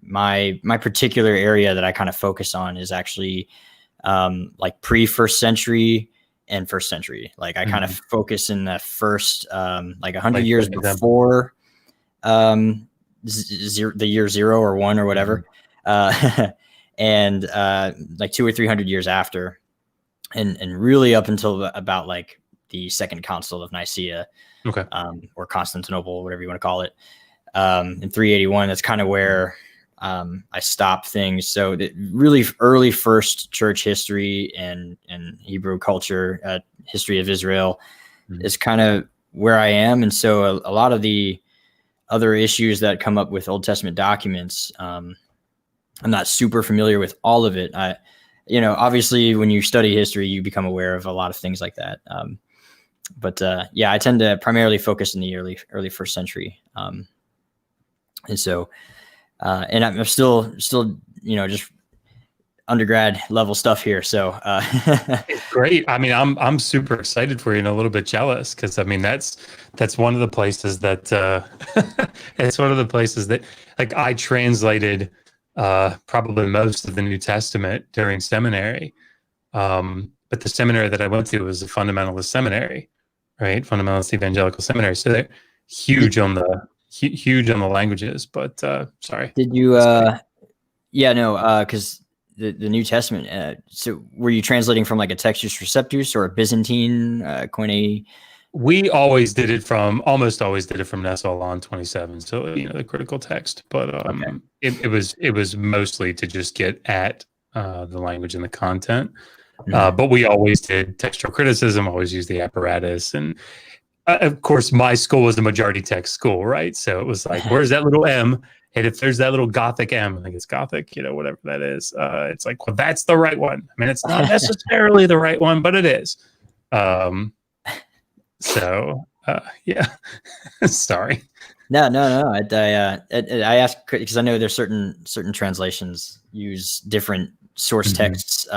My particular area that I kind of focus on is actually pre-first century and first century. I kind of focus in the first 100 years before the year 0 or 1 or whatever, and like 200 or 300 years after, and really up until about like the Second Council of Nicaea, or Constantinople, whatever you want to call it, in 381. That's kind of where I stopped things. So the really early first church history and Hebrew culture, history of Israel, is kind of where I am. And so a lot of the other issues that come up with Old Testament documents, I'm not super familiar with all of it. Obviously when you study history, you become aware of a lot of things like that. But I tend to primarily focus in the early first century. And so, and I'm still, just undergrad level stuff here. So it's great. I mean, I'm super excited for you and a little bit jealous, because I mean that's one of the places that it's one of the places that, like, I translated probably most of the New Testament during seminary. But the seminary that I went to was a fundamentalist seminary, right? Fundamentalist evangelical seminary. So they're huge on the languages. But sorry. Did you? Because the New Testament. So were you translating from like a Textus Receptus or a Byzantine Koine? We almost always did it from Nestle 27. So the critical text. But it was mostly to just get at the language and the content. But we always did textual criticism, always used the apparatus. And of course, my school was a majority text school, right? So it was like, where's that little M? And if there's that little Gothic M, I think it's Gothic, whatever that is, it's like, well, that's the right one. I mean, it's not necessarily the right one, but it is. Sorry. No. I asked because I know there's certain translations use different source texts.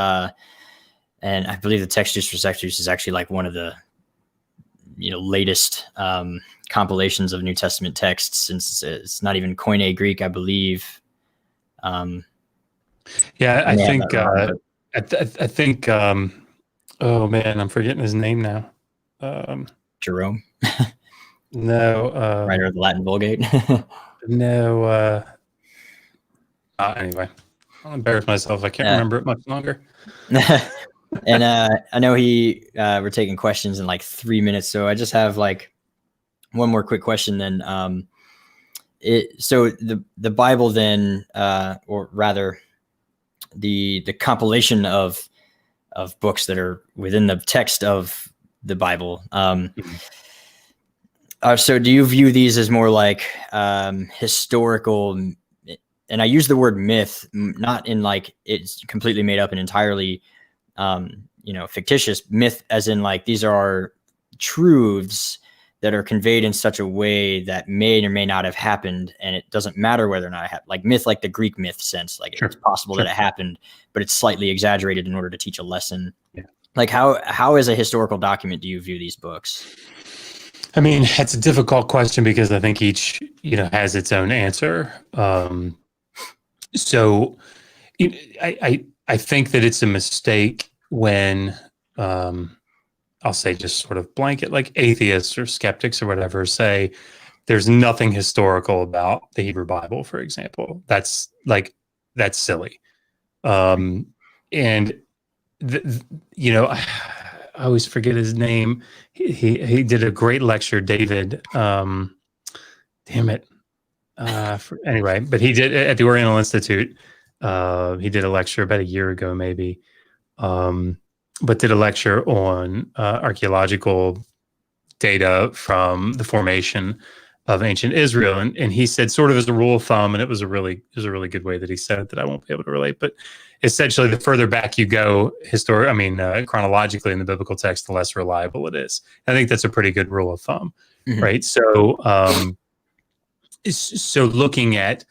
And I believe the Textus Receptus is actually like one of the latest compilations of New Testament texts, since it's not even Koine Greek, I believe. I think I think oh man, I'm forgetting his name now. Jerome. No, writer of the Latin Vulgate. No. Anyway, I'll embarrass myself. I can't remember it much longer. And I know we're taking questions in like 3 minutes, so I just have like one more quick question then. So the Bible then, or rather the compilation of books that are within the text of the Bible. So do you view these as more like historical? And I use the word myth, not in like it's completely made up and entirely fictitious. Myth as in like these are truths that are conveyed in such a way that may or may not have happened, and it doesn't matter whether or not it happened. Like myth, like the Greek myth sense, like it's possible that it happened, but it's slightly exaggerated in order to teach a lesson. Yeah. Like how as a historical document do you view these books? I mean, it's a difficult question because I think each has its own answer. So I think that it's a mistake when I'll say just sort of blanket, like atheists or skeptics or whatever, say there's nothing historical about the Hebrew Bible, for example. That's silly. And I always forget his name. He did a great lecture, David. Damn it. Anyway, but he did at the Oriental Institute. He did a lecture about a year ago, maybe. But did a lecture on archaeological data from the formation of ancient Israel, and he said, sort of as a rule of thumb, and it was a really good way that he said it that I won't be able to relate. But essentially, the further back you go, chronologically in the biblical text, the less reliable it is. I think that's a pretty good rule of thumb, right? So, so looking at,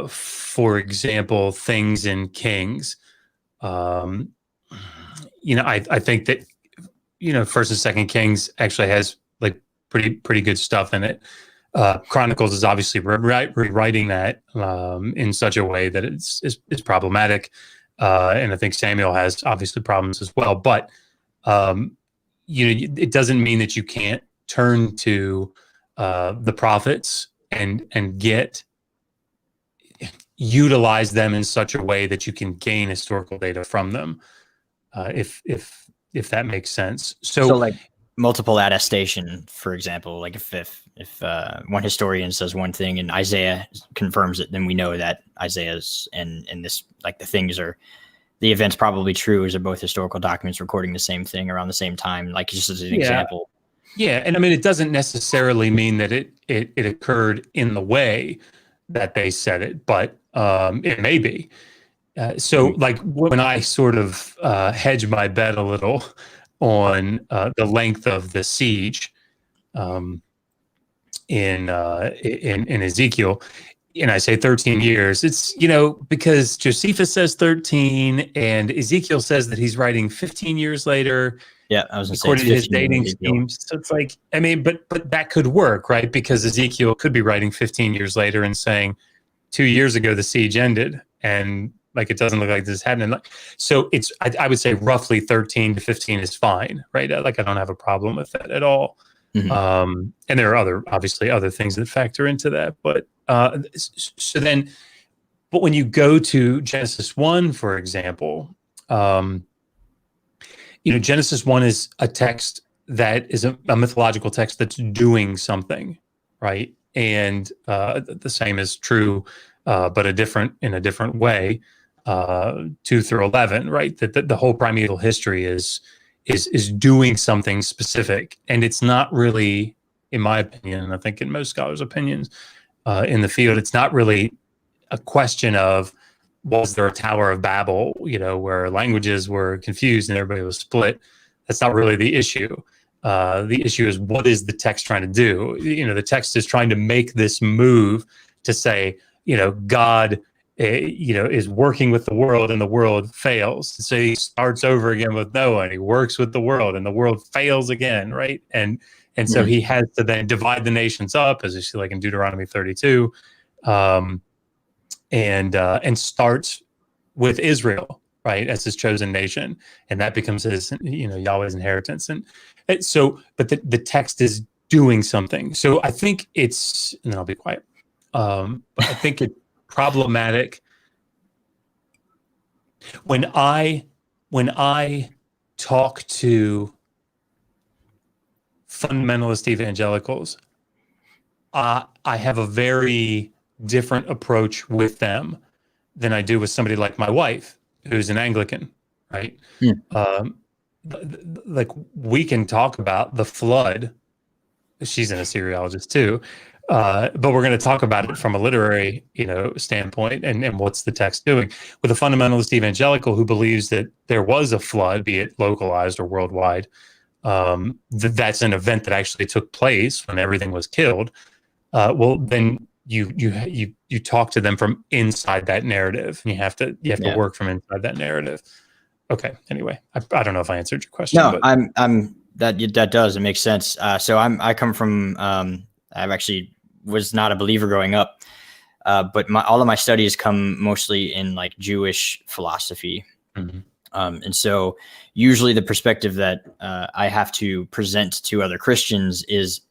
for example, things in Kings. I think that, First and Second Kings actually has like pretty good stuff in it. Chronicles is obviously rewriting that in such a way that it's problematic, and I think Samuel has obviously problems as well. But it doesn't mean that you can't turn to the prophets and utilize them in such a way that you can gain historical data from them, if that makes sense. So like multiple attestation, for example, like if one historian says one thing and Isaiah confirms it, then we know that Isaiah's and this, like, the event's probably true, as are both historical documents recording the same thing around the same time, like just as an example. Yeah, and I mean, it doesn't necessarily mean that it occurred in the way that they said it, but it may be. So, like, when I sort of hedge my bet a little on the length of the siege in Ezekiel, and I say 13 years, it's, because Josephus says 13, and Ezekiel says that he's writing 15 years later. Yeah, I was according to his dating scheme. So it's like, I mean, but that could work, right? Because Ezekiel could be writing 15 years later and saying 2 years ago the siege ended, and like it doesn't look like this is happening. So it's, I would say roughly 13 to 15 is fine, right? Like, I don't have a problem with that at all. Mm-hmm. And there are obviously other things that factor into that, but but when you go to Genesis 1, for example, Genesis 1 is a text that is a mythological text that's doing something, right? And the same is true, but in a different way, 2 through 11, right? That the whole primeval history is doing something specific, and it's not really, in my opinion, and I think in most scholars' opinions in the field, it's not really a question of, was there a Tower of Babel, where languages were confused and everybody was split. That's not really the issue. The issue is, what is the text trying to do? The text is trying to make this move to say, God, is working with the world and the world fails. So he starts over again with Noah, and he works with the world and the world fails again, right? And so he has to then divide the nations up, as you see like in Deuteronomy 32, and starts with Israel, right, as his chosen nation, and that becomes his, Yahweh's inheritance. And so, but the text is doing something. So I think it's, and then I'll be quiet. But I think it's problematic when I talk to fundamentalist evangelicals, I have a very different approach with them than I do with somebody like my wife, who's an Anglican, right? Like, we can talk about the flood. She's an Assyriologist too, but we're going to talk about it from a literary, standpoint, and what's the text doing. With a fundamentalist evangelical who believes that there was a flood, be it localized or worldwide, that's an event that actually took place when everything was killed. Well, then you talk to them from inside that narrative. You have to work from inside that narrative. Okay. Anyway, I don't know if I answered your question. No, but. I'm that does. It makes sense. So I come from, I actually was not a believer growing up, but all of my studies come mostly in like Jewish philosophy. Mm-hmm. And so usually the perspective that I have to present to other Christians is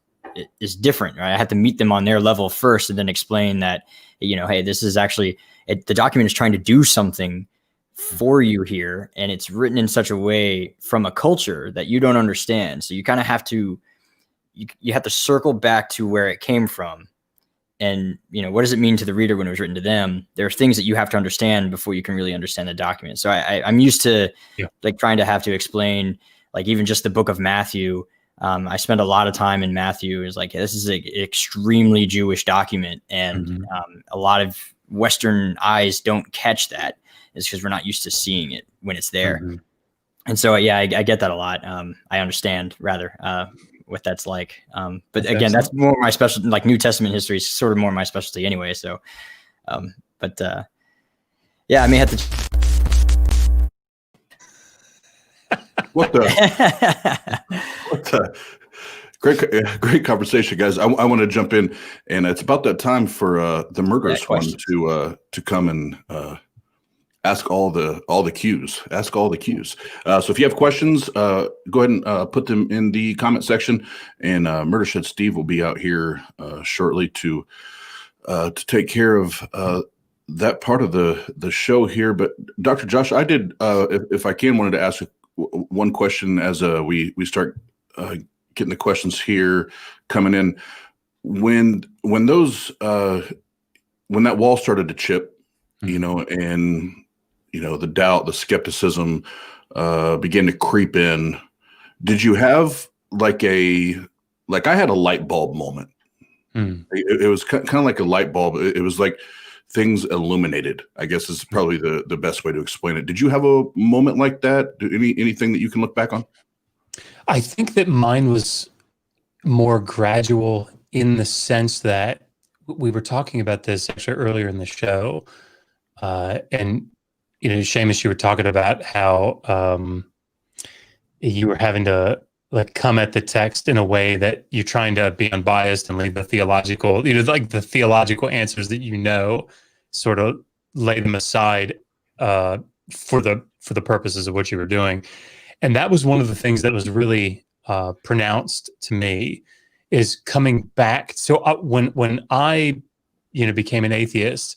different, right? I have to meet them on their level first and then explain that, hey, this is actually, the document is trying to do something for you here, and it's written in such a way from a culture that you don't understand. So you kind of have to, you have to circle back to where it came from. And, what does it mean to the reader when it was written to them? There are things that you have to understand before you can really understand the document. So I'm used to like trying to have to explain, like even just the book of Matthew. I spend a lot of time in Matthew. Is like, this is an extremely Jewish document, and a lot of Western eyes don't catch that. It's because we're not used to seeing it when it's there. Mm-hmm. And so, I get that a lot. I understand rather what that's like. But again, that's more my specialty, like New Testament history is sort of more my specialty anyway. So, I may have to. What the great conversation, guys. I want to jump in, and it's about that time for the Murdershed one to come and ask all the cues. Ask all the cues. So if you have questions, go ahead and put them in the comment section. And Murdershed Steve will be out here shortly to take care of that part of the show here. But Dr. Josh, I did, if I can, wanted to ask one question as we start getting the questions here coming in. When that wall started to chip, and the doubt, the skepticism began to creep in, did you have like I had a light bulb moment? It was kind of like a light bulb. It was like things illuminated, I guess is probably the best way to explain it. Did you have a moment like that? Anything that you can look back on? I think that mine was more gradual in the sense that we were talking about this actually earlier in the show. And, Seamus, you were talking about how you were having to like come at the text in a way that you're trying to be unbiased and leave the theological, like the theological answers that sort of lay them aside for the purposes of what you were doing. And that was one of the things that was really pronounced to me, is coming back. So when I became an atheist,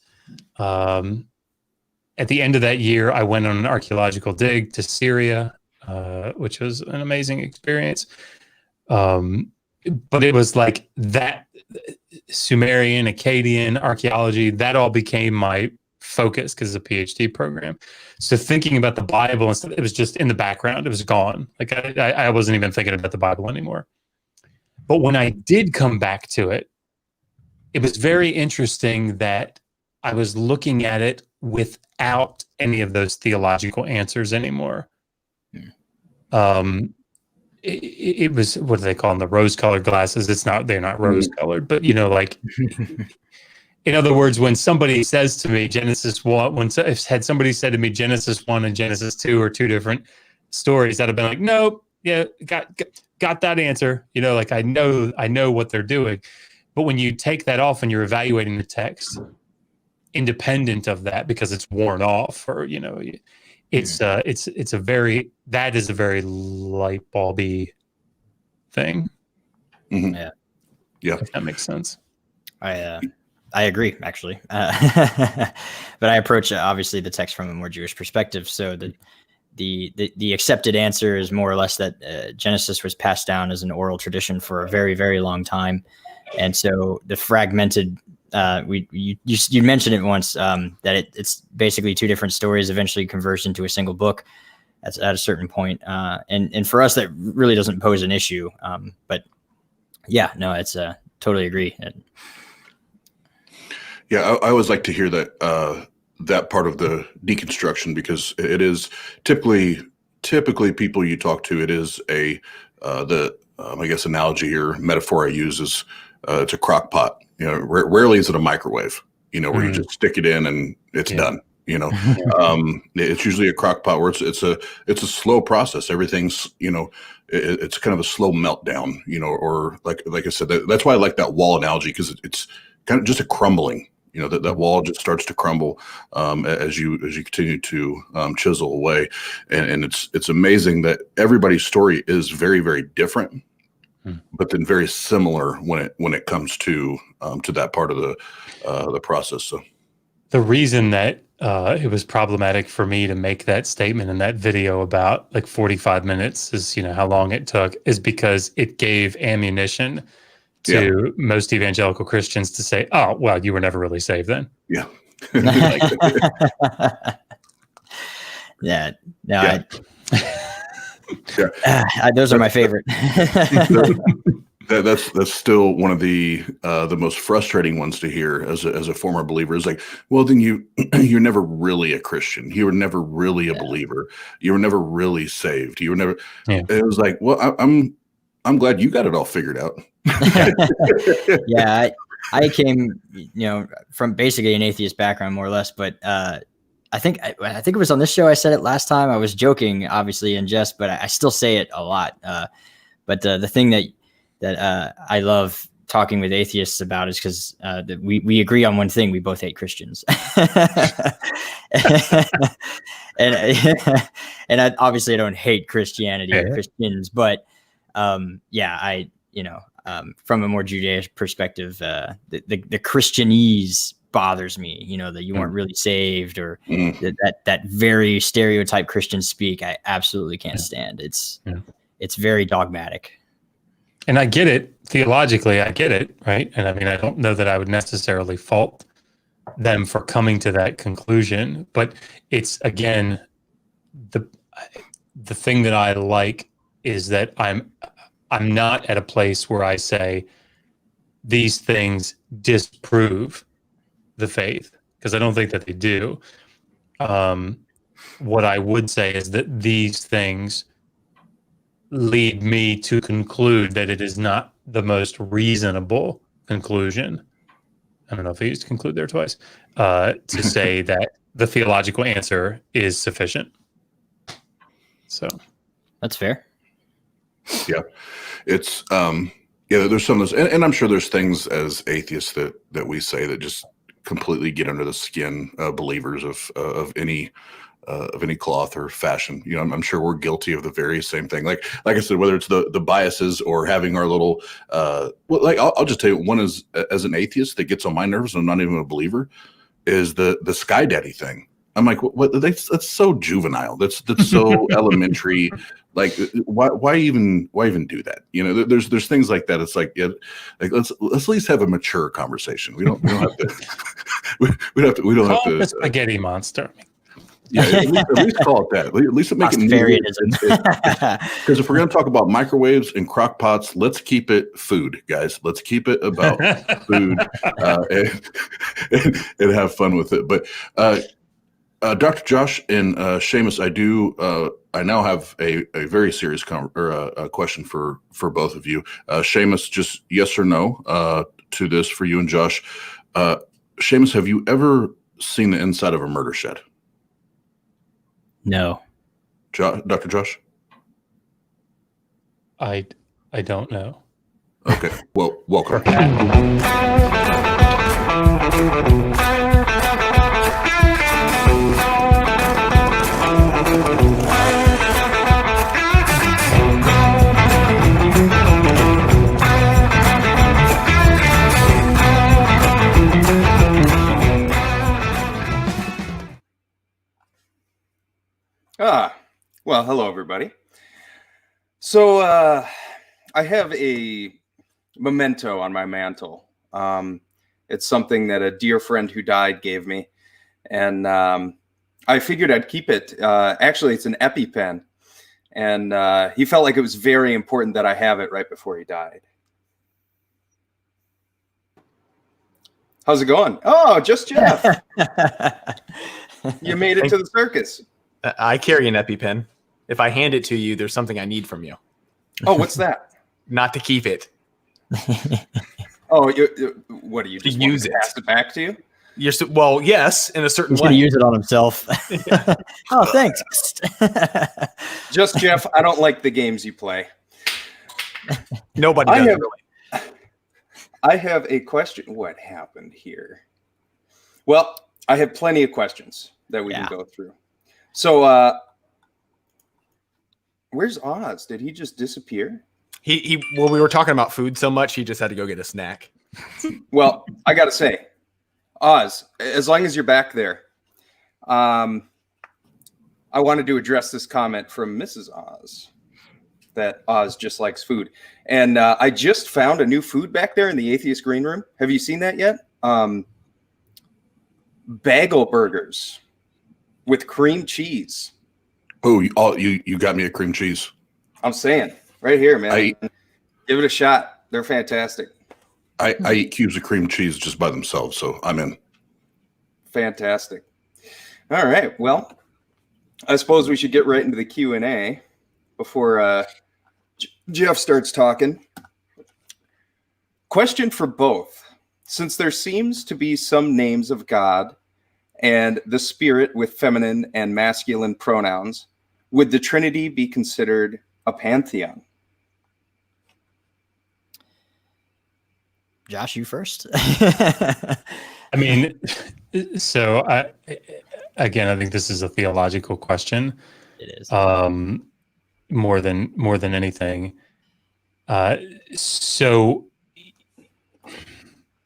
at the end of that year, I went on an archaeological dig to Syria, which was an amazing experience. But it was like that Sumerian, Akkadian archaeology, that all became my focus because it's a PhD program. So thinking about the Bible and stuff, it was just in the background. It was gone. Like I wasn't even thinking about the Bible anymore. But when I did come back to it, it was very interesting that I was looking at it without any of those theological answers anymore. It was, what do they call them? The rose-colored glasses. They're not rose-colored, but like, in other words, when somebody says to me Genesis 1, had somebody said to me Genesis 1 and Genesis 2 are two different stories, I'd have been like, nope, yeah, got that answer. Like I know what they're doing. But when you take that off and you're evaluating the text independent of that because it's worn off, or it's a very light bulby thing. Mm-hmm. Yeah, if that makes sense. I agree, actually, but I approach obviously the text from a more Jewish perspective. So the accepted answer is more or less that Genesis was passed down as an oral tradition for a very, very long time, and so the fragmented. You mentioned it once that it's basically two different stories eventually converged into a single book at a certain point, and for us that really doesn't pose an issue. But yeah, no, it's totally agree. Yeah, I always like to hear that that part of the deconstruction, because it is typically people you talk to, it is I guess analogy or metaphor I use is it's a crock pot. Rarely is it a microwave, where you just stick it in and it's done. It's usually a crock pot where it's a slow process. Everything's, it's kind of a slow meltdown, or like I said, that's why I like that wall analogy, because it's kind of just a crumbling, that wall just starts to crumble as you continue to chisel away. And it's amazing that everybody's story is very, very different, but then very similar when it comes to that part of the process. So the reason that it was problematic for me to make that statement in that video about like 45 minutes is, how long it took, is because it gave ammunition to most evangelical Christians to say, oh, well, you were never really saved then. Yeah. Yeah. No, those are my favorite. That's still one of the most frustrating ones to hear as a former believer. Is like, well, then you're never really a Christian. You were never really a believer. You were never really saved. You were never. Yeah. It was like, well, I'm glad you got it all figured out. Yeah, I came, from basically an atheist background, more or less, but I think it was on this show I said it last time. I was joking, obviously, in jest, but I still say it a lot. But the thing that I love talking with atheists about is because we agree on one thing: we both hate Christians. and I obviously don't hate Christianity or Christians, but from a more Judaic perspective, the Christianese bothers me. You know, that you weren't really saved, or that very stereotype Christian speak. I absolutely can't stand. It's very dogmatic. And I get it theologically. I get it, right? And I mean, I don't know that I would necessarily fault them for coming to that conclusion, but it's, again, the thing that I like is that I'm not at a place where I say these things disprove the faith, because I don't think that they do. What I would say is that these things lead me to conclude that it is not the most reasonable conclusion. I don't know if I used conclude there twice, to say that the theological answer is sufficient. So that's fair. Yeah. It's, there's some of those, and I'm sure there's things as atheists that we say that just completely get under the skin of believers of any cloth or fashion. You know, I'm sure we're guilty of the very same thing. Like I said, whether it's the biases or having our little, I'll just tell you, one is, as an atheist that gets on my nerves, and I'm not even a believer, is the Sky Daddy thing. I'm like, what? That's so juvenile. That's so elementary. Like, why even do that? You know, there's things like that. It's like, let's at least have a mature conversation. We don't have to. we don't have to. The spaghetti monster. Yeah, at least call it that. At least make it because if we're going to talk about microwaves and crock pots, let's keep it food, guys. Let's keep it about food and have fun with it. But Dr. Josh and Seamus, I now have a very serious a question for both of you. Seamus, just yes or no to this for you and Josh. Seamus, have you ever seen the inside of a murder shed? No. Dr. Josh? I don't know. Okay. Well, welcome. Well, hello, everybody. So I have a memento on my mantle. It's something that a dear friend who died gave me, and I figured I'd keep it. Actually, it's an EpiPen, and he felt like it was very important that I have it right before he died. How's it going? Oh, just Jeff. You made it to the circus. I carry an EpiPen. If I hand it to you, there's something I need from you. Oh, what's that? Not to keep it. Oh, what do you just use it? Pass it back to you? Well, yes, in a certain He's way. going to use it on himself. Oh, thanks. Just Jeff, I don't like the games you play. Nobody does really. I have a question. What happened here? Well, I have plenty of questions that we can go through. So, where's Oz? Did he just disappear? Well, we were talking about food so much, he just had to go get a snack. Well, I got to say, Oz, as long as you're back there, I wanted to address this comment from Mrs. Oz that Oz just likes food. And I just found a new food back there in the Atheist Green Room. Have you seen that yet? Bagel burgers with cream cheese. Oh, you got me a cream cheese. I'm saying, right here, man. Give it a shot. They're fantastic. I eat cubes of cream cheese just by themselves, so I'm in. Fantastic. All right. Well, I suppose we should get right into the Q&A before Jeff starts talking. Question for both. Since there seems to be some names of God and the Spirit with feminine and masculine pronouns, would the Trinity be considered a pantheon? Josh, you first. I mean, so again, I think this is a theological question. It is. More than anything. So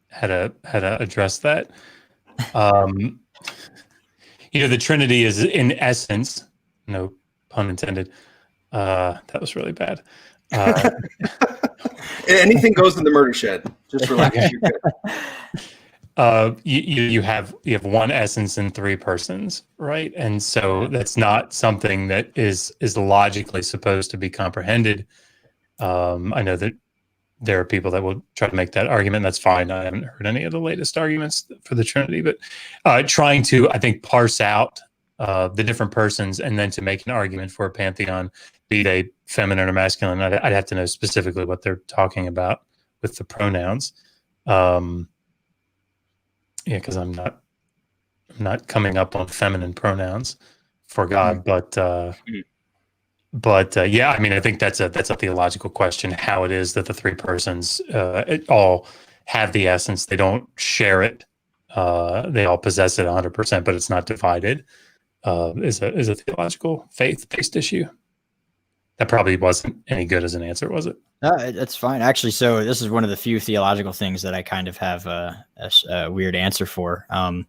how to address that? The Trinity is in essence, no pun intended. That was really bad. Anything goes in the Murdershed. Just relax. Okay. You're good. You have one essence in three persons, right? And so that's not something that is logically supposed to be comprehended. I know that there are people that will try to make that argument. That's fine. I haven't heard any of the latest arguments for the Trinity, but trying to, I think, parse out the different persons and then to make an argument for a pantheon, be they feminine or masculine, I'd have to know specifically what they're talking about with the pronouns. Because I'm not coming up on feminine pronouns for God, but yeah, I mean, I think that's a theological question, how it is that the three persons all have the essence. They don't share it. They all possess it 100%, but it's not divided. Is a theological faith-based issue. That probably wasn't any good as an answer, was it? That's fine. Actually, so this is one of the few theological things that I kind of have a weird answer for. First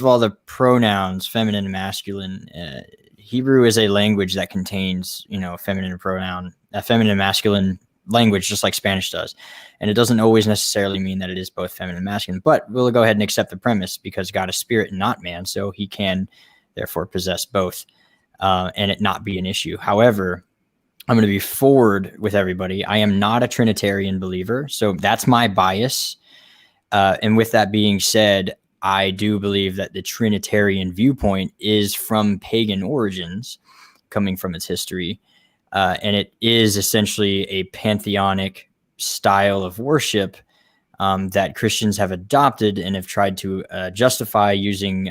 of all, the pronouns, feminine and masculine, Hebrew is a language that contains, a feminine pronoun, a feminine and masculine language, just like Spanish does. And it doesn't always necessarily mean that it is both feminine and masculine, but we'll go ahead and accept the premise because God is spirit and not man. So he can therefore possess both and it not be an issue. However, I'm going to be forward with everybody. I am not a Trinitarian believer. So that's my bias. And with that being said, I do believe that the Trinitarian viewpoint is from pagan origins, coming from its history. And it is essentially a pantheonic style of worship that Christians have adopted and have tried to justify using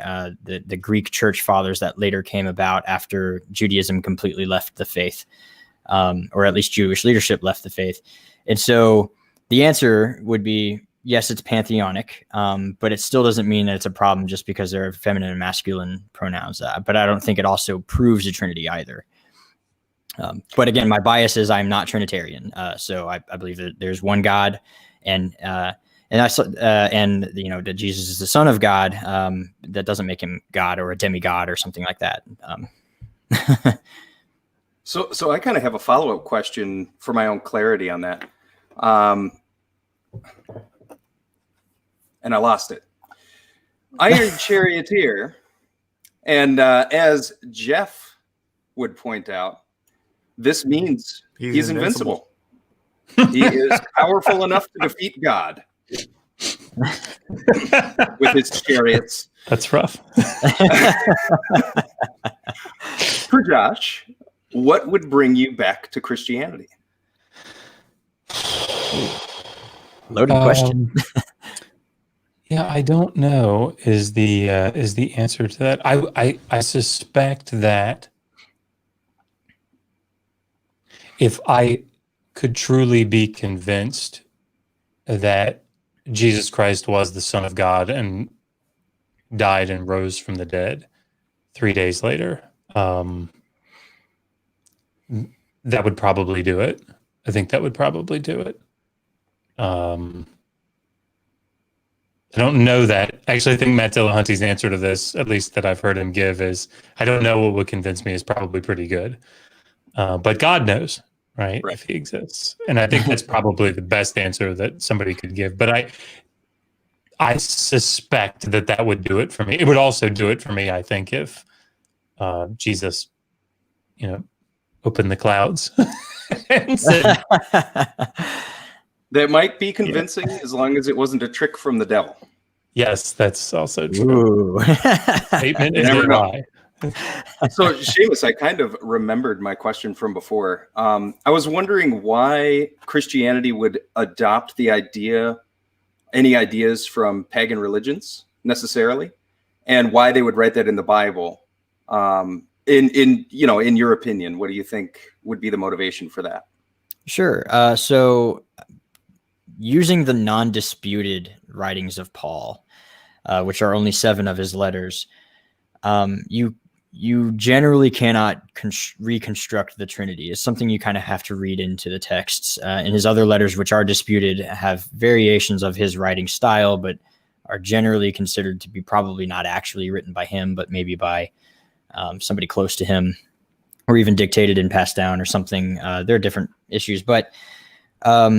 the Greek church fathers that later came about after Judaism completely left the faith, or at least Jewish leadership left the faith. And so the answer would be, yes, it's pantheonic, but it still doesn't mean that it's a problem just because there are feminine and masculine pronouns. But I don't think it also proves the Trinity either. But again, my bias is I'm not Trinitarian, so I believe that there's one God, and that Jesus is the Son of God. That doesn't make him God or a demigod or something like that. So I kind of have a follow-up question for my own clarity on that. And I lost it. Iron Charioteer, and as Jeff would point out, this means he's invincible. He is powerful enough to defeat God with his chariots. That's rough. For Josh, what would bring you back to Christianity? Loaded question. Yeah, I don't know is the answer to that. I suspect that if I could truly be convinced that Jesus Christ was the Son of God and died and rose from the dead 3 days later, that would probably do it. I think that would probably do it. I don't know that. Actually, I think Matt Dillahunty's answer to this, at least that I've heard him give, is I don't know what would convince me is probably pretty good. But God knows, right? If he exists. And I think that's probably the best answer that somebody could give. But I suspect that would do it for me. It would also do it for me, I think, if Jesus, opened the clouds and said... That might be convincing as long as it wasn't a trick from the devil. Yes, that's also true. Statement is a lie. So, Seamus, I kind of remembered my question from before. I was wondering why Christianity would adopt any ideas from pagan religions necessarily, and why they would write that in the Bible. In your opinion, what do you think would be the motivation for that? Sure. So using the non-disputed writings of Paul, which are only 7 of his letters, you generally cannot reconstruct the Trinity. It's something you kind of have to read into the texts. And his other letters, which are disputed, have variations of his writing style, but are generally considered to be probably not actually written by him, but maybe by somebody close to him, or even dictated and passed down or something. There are different issues, but my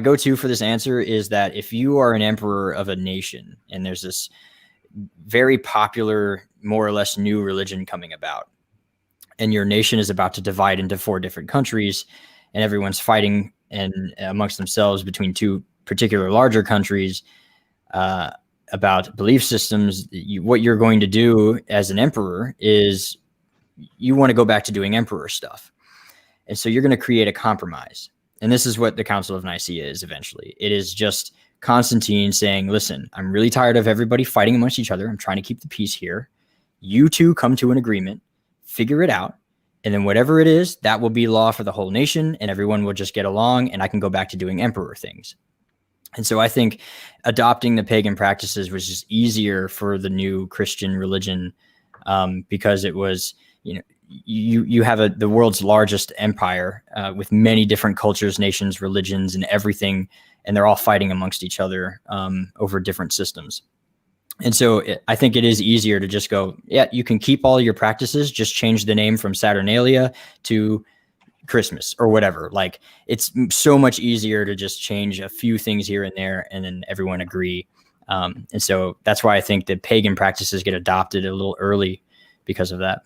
go-to for this answer is that if you are an emperor of a nation and there's this very popular, more or less new religion coming about, and your nation is about to divide into 4 different countries, and everyone's fighting and amongst themselves between 2 particular larger countries about belief systems, what you're going to do as an emperor is you want to go back to doing emperor stuff. And so you're going to create a compromise. And this is what the Council of Nicaea is eventually. It is just Constantine saying, listen, I'm really tired of everybody fighting amongst each other. I'm trying to keep the peace here. You two come to an agreement, figure it out. And then whatever it is, that will be law for the whole nation, and everyone will just get along, and I can go back to doing emperor things. And so I think adopting the pagan practices was just easier for the new Christian religion, because it was, you have the world's largest empire with many different cultures, nations, religions, and everything, and they're all fighting amongst each other over different systems. And so I think it is easier to just go, yeah, you can keep all your practices, just change the name from Saturnalia to Christmas or whatever. Like, it's so much easier to just change a few things here and there, and then everyone agree. And so that's why I think the pagan practices get adopted a little early because of that.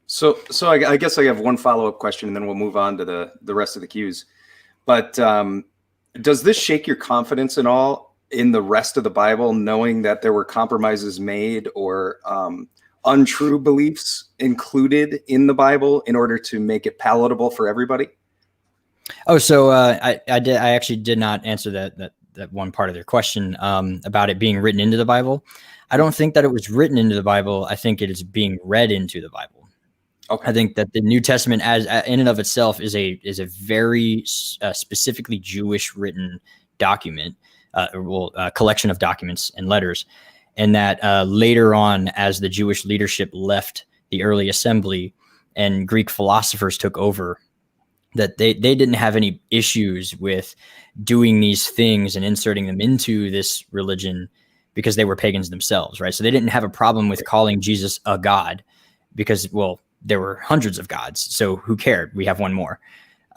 So I guess I have one follow-up question, and then we'll move on to the rest of the cues. But does this shake your confidence at all in the rest of the Bible, knowing that there were compromises made or untrue beliefs included in the Bible in order to make it palatable for everybody? Oh, so I actually did not answer that one part of their question about it being written into the Bible. I don't think that it was written into the Bible. I think it is being read into the Bible. Okay. I think that the New Testament, as in and of itself, is a very specifically Jewish written document, collection of documents and letters, and that later on, as the Jewish leadership left the early assembly and Greek philosophers took over, that they didn't have any issues with doing these things and inserting them into this religion because they were pagans themselves, right? So they didn't have a problem with calling Jesus a god because, well, there were hundreds of gods, so who cared? We have one more.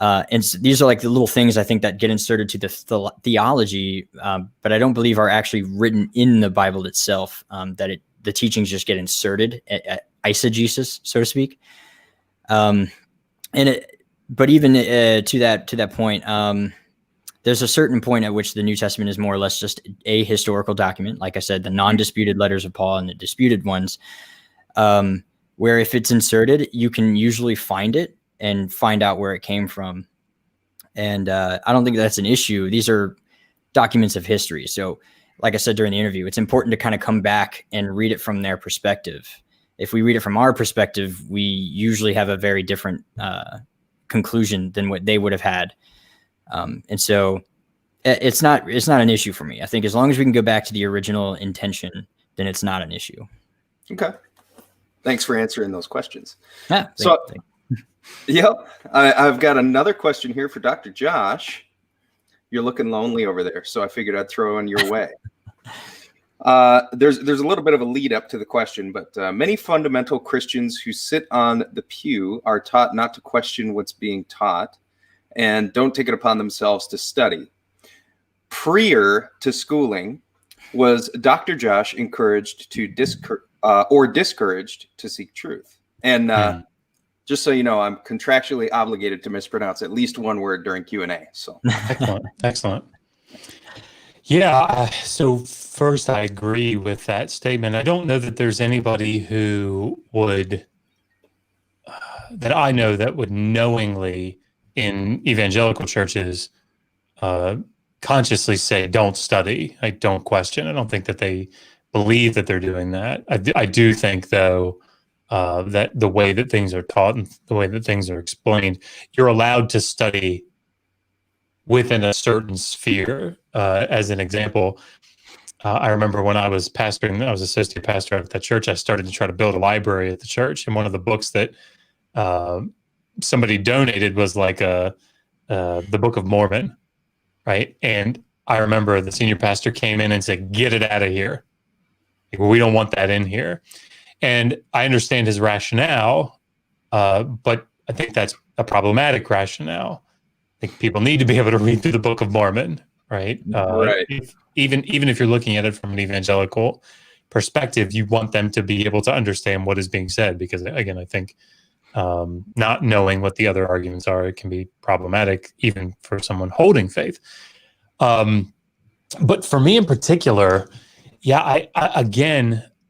And so these are like the little things I think that get inserted to the theology, but I don't believe are actually written in the Bible itself, the teachings just get inserted at eisegesis, so to speak. But even to that point, there's a certain point at which the New Testament is more or less just a historical document. Like I said, the non-disputed letters of Paul and the disputed ones, where if it's inserted, you can usually find it and find out where it came from. And I don't think that's an issue. These are documents of history. So like I said during the interview, it's important to kind of come back and read it from their perspective. If we read it from our perspective, we usually have a very different conclusion than what they would have had. And so it's not an issue for me. I think as long as we can go back to the original intention, then it's not an issue. Okay. Thanks for answering those questions. Yeah. Yep. I've got another question here for Dr. Josh. You're looking lonely over there, so I figured I'd throw in your way. There's a little bit of a lead up to the question, but many fundamental Christians who sit on the pew are taught not to question what's being taught and don't take it upon themselves to study. Prior to schooling, was Dr. Josh encouraged to discouraged to seek truth? And just so you know, I'm contractually obligated to mispronounce at least one word during Q&A. So Excellent. Yeah. So first, I agree with that statement. I don't know that there's anybody who would, that I know that would knowingly in evangelical churches consciously say, don't study, don't question. I don't think that they believe that they're doing that. I do think, though, that the way that things are taught and the way that things are explained, you're allowed to study within a certain sphere. As an example, I remember when I was pastoring, I was associate pastor at that church, I started to try to build a library at the church. And one of the books that somebody donated was like the Book of Mormon, right? And I remember the senior pastor came in and said, "Get it out of here. Like, we don't want that in here." And I understand his rationale, but I think that's a problematic rationale. I think people need to be able to read through the Book of Mormon, right? Right. Even if you're looking at it from an evangelical perspective, you want them to be able to understand what is being said, because again, I think not knowing what the other arguments are, it can be problematic even for someone holding faith. But for me in particular, yeah,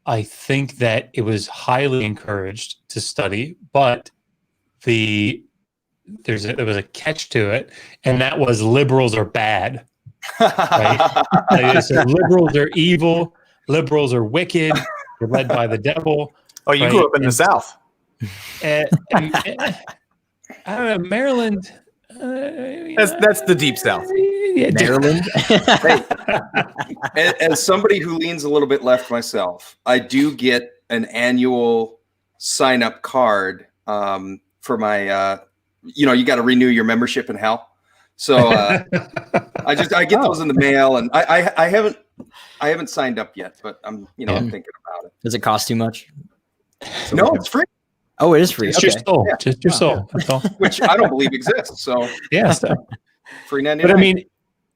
I think that it was highly encouraged to study, but there was a catch to it, and that was liberals are bad. Right? So liberals are evil, liberals are wicked, they're led by the devil. Oh, you grew up in the South. And I don't know, Maryland. That's the deep South. Yeah, Maryland. As somebody who leans a little bit left myself, I do get an annual sign-up card for my. You got to renew your membership in hell. So I get those in the mail, and I haven't signed up yet, but I'm I'm thinking about it. Does it cost too much? No, it's free. Oh, it is free. Just your soul. Yeah. Just your soul. That's all. Which I don't believe exists. So yeah, free 99. But I mean,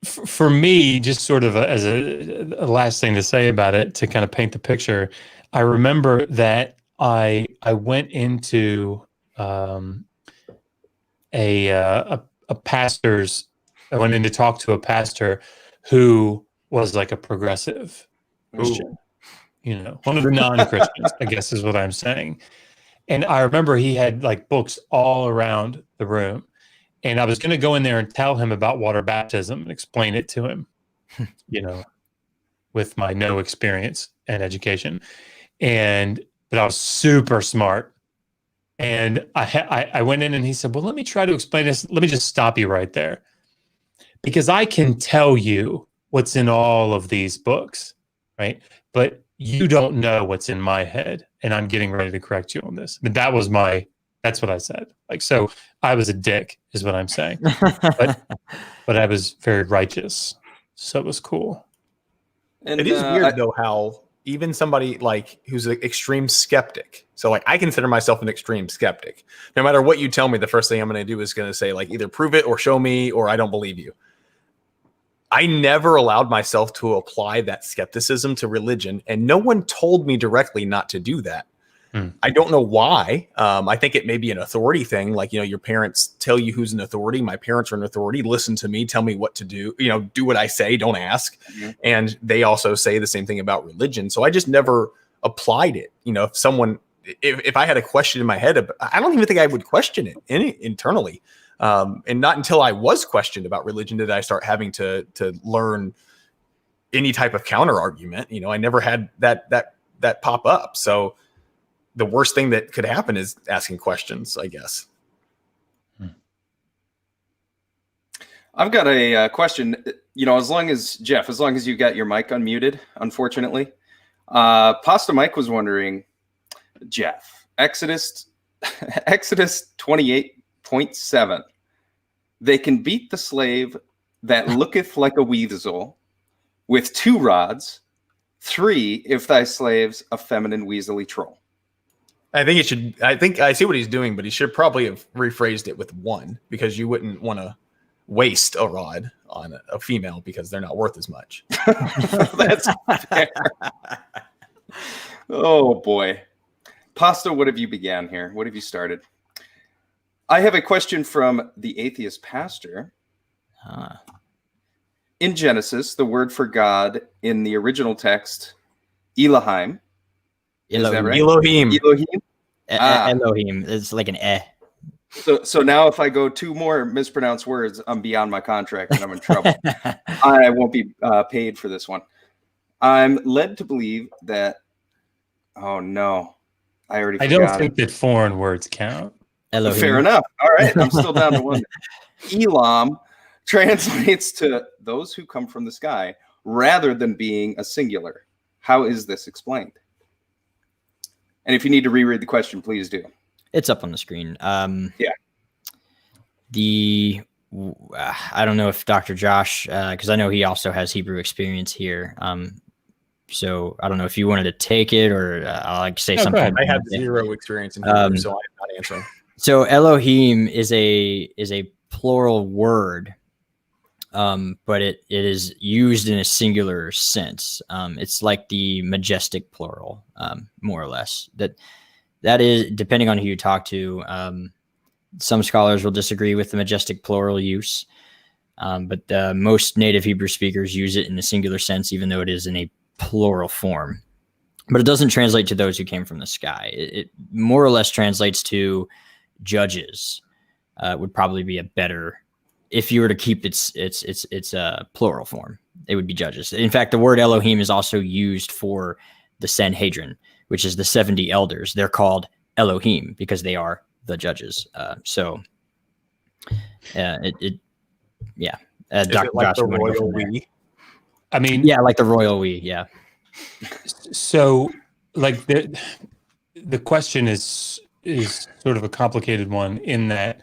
for me, just sort of as a last thing to say about it, to kind of paint the picture, I remember that I went into a pastor's. I went in to talk to a pastor who was like a progressive Christian. One of the non-Christians, I guess is what I'm saying. And I remember he had like books all around the room. And I was going to go in there and tell him about water baptism and explain it to him, with my no experience and education. But I was super smart. And I went in and he said, "Well, let me try to explain this. Let me just stop you right there. Because I can tell you what's in all of these books, right? But you don't know what's in my head, and I'm getting ready to correct you on this." But that's what I said. Like, so I was a dick is what I'm saying. but I was very righteous. So it was cool. And it is weird though how even somebody like who's an extreme skeptic. So like I consider myself an extreme skeptic. No matter what you tell me, the first thing I'm going to do is going to say like either prove it or show me or I don't believe you. I never allowed myself to apply that skepticism to religion, and no one told me directly not to do that. I don't know why. I think it may be an authority thing. Like, your parents tell you who's an authority. My parents are an authority. Listen to me. Tell me what to do. Do what I say. Don't ask. Mm-hmm. And they also say the same thing about religion. So I just never applied it. If I had a question in my head, I don't even think I would question it internally. And not until I was questioned about religion did I start having to learn any type of counter argument. I never had that pop up. So the worst thing that could happen is asking questions, I guess. I've got a question. As long as you got your mic unmuted, unfortunately, Pasta Mike was wondering, Jeff, Exodus 28.7. They can beat the slave that looketh like a weasel with 2 rods, 3 if thy slave's a feminine weaselly troll. I think I see what he's doing, but he should probably have rephrased it with 1, because you wouldn't want to waste a rod on a female because they're not worth as much. That's fair. Oh boy. Pasta, what have you began here? What have you started? I have a question from the Atheist pastor. In Genesis, the word for God in the original text, Elohim. Is that right? Elohim. Elohim. It's like an eh. So now if I go 2 more mispronounced words, I'm beyond my contract and I'm in trouble. I won't be paid for this one. I'm led to believe that. Oh no, I don't think that foreign words count. Elohim. Fair enough. All right, I'm still down to 1. Elam translates to those who come from the sky rather than being a singular. How is this explained? And if you need to reread the question, please do. It's up on the screen. Yeah. I don't know if Dr. Josh, because I know he also has Hebrew experience here. So I don't know if you wanted to take it or I'll like say something. I have zero experience in Hebrew, so I'm not answering. So Elohim is a plural word, but it is used in a singular sense. It's like the majestic plural, more or less. That is, depending on who you talk to, some scholars will disagree with the majestic plural use, but most native Hebrew speakers use it in a singular sense, even though it is in a plural form. But it doesn't translate to those who came from the sky. It more or less translates to judges. Would probably be a better, if you were to keep its plural form, it would be judges. In fact, the word Elohim is also used for the Sanhedrin, which is the 70 elders. They're called Elohim because they are the judges. Is it like the royal we? I mean, yeah, like the royal we. Yeah. So, like the question is sort of a complicated one in that,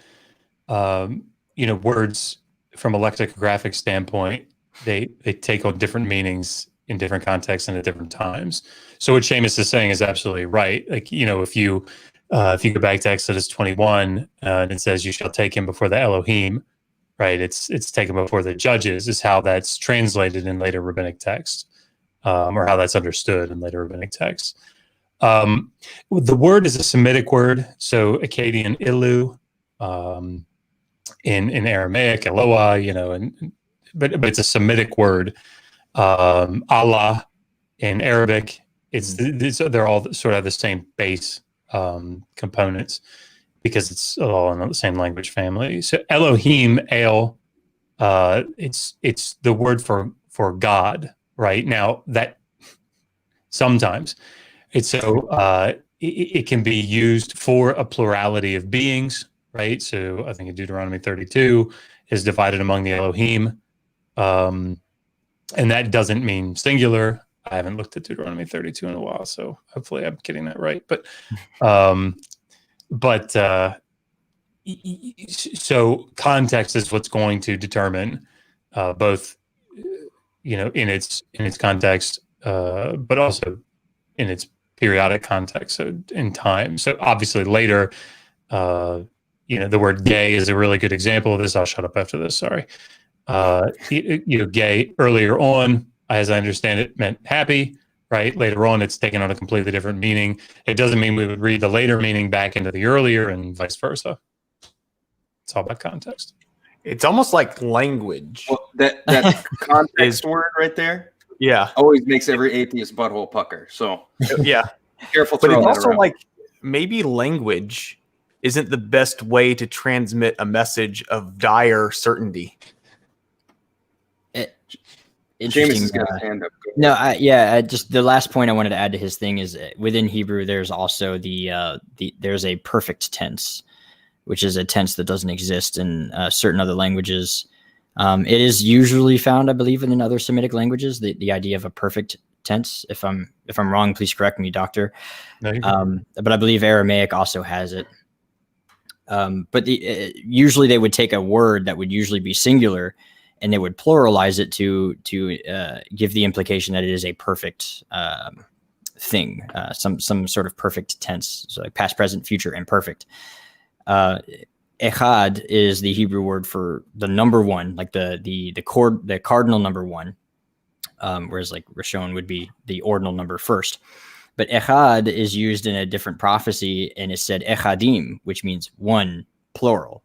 words from a lexicographic standpoint, they take on different meanings in different contexts and at different times. So what Seamus is saying is absolutely right. Like, if you go back to Exodus 21 and it says, "You shall take him before the Elohim," right? It's taken before the judges is how that's translated in later rabbinic text, or how that's understood in later rabbinic text. The word is a Semitic word, so Akkadian ilu, in Aramaic Eloah, but it's a Semitic word. Allah in Arabic, they're all sort of the same base components because it's all in the same language family. So Elohim, El, it's the word for God, right? Now that sometimes it's so it can be used for a plurality of beings, right? So I think in Deuteronomy 32 is divided among the Elohim, and that doesn't mean singular. I haven't looked at Deuteronomy 32 in a while, so hopefully I'm getting that right. So context is what's going to determine both, in its context, but also in its periodic context, so in time. So obviously later, the word gay is a really good example of this. I'll shut up after this. Sorry. Gay earlier on, as I understand it, meant happy, right? Later on, it's taken on a completely different meaning. It doesn't mean we would read the later meaning back into the earlier and vice versa. It's all about context. It's almost like language. Well, that context word right there, yeah, always makes every atheist butthole pucker. So yeah, careful. But it's that also around. like maybe language isn't the best way to transmit a message of dire certainty. Seamus has got his hand up. Just the last point I wanted to add to his thing is within Hebrew, there's also there's a perfect tense, which is a tense that doesn't exist in certain other languages. It is usually found, I believe, in other Semitic languages, the idea of a perfect tense. If I'm wrong, please correct me, Doctor. No, but I believe Aramaic also has it. But usually they would take a word that would usually be singular and they would pluralize it to give the implication that it is a perfect thing, some sort of perfect tense, so like past, present, future, and perfect. Echad is the Hebrew word for the number one, like the cardinal number one, whereas like Rishon would be the ordinal number first. But Echad is used in a different prophecy, and it said Echadim, which means one, plural.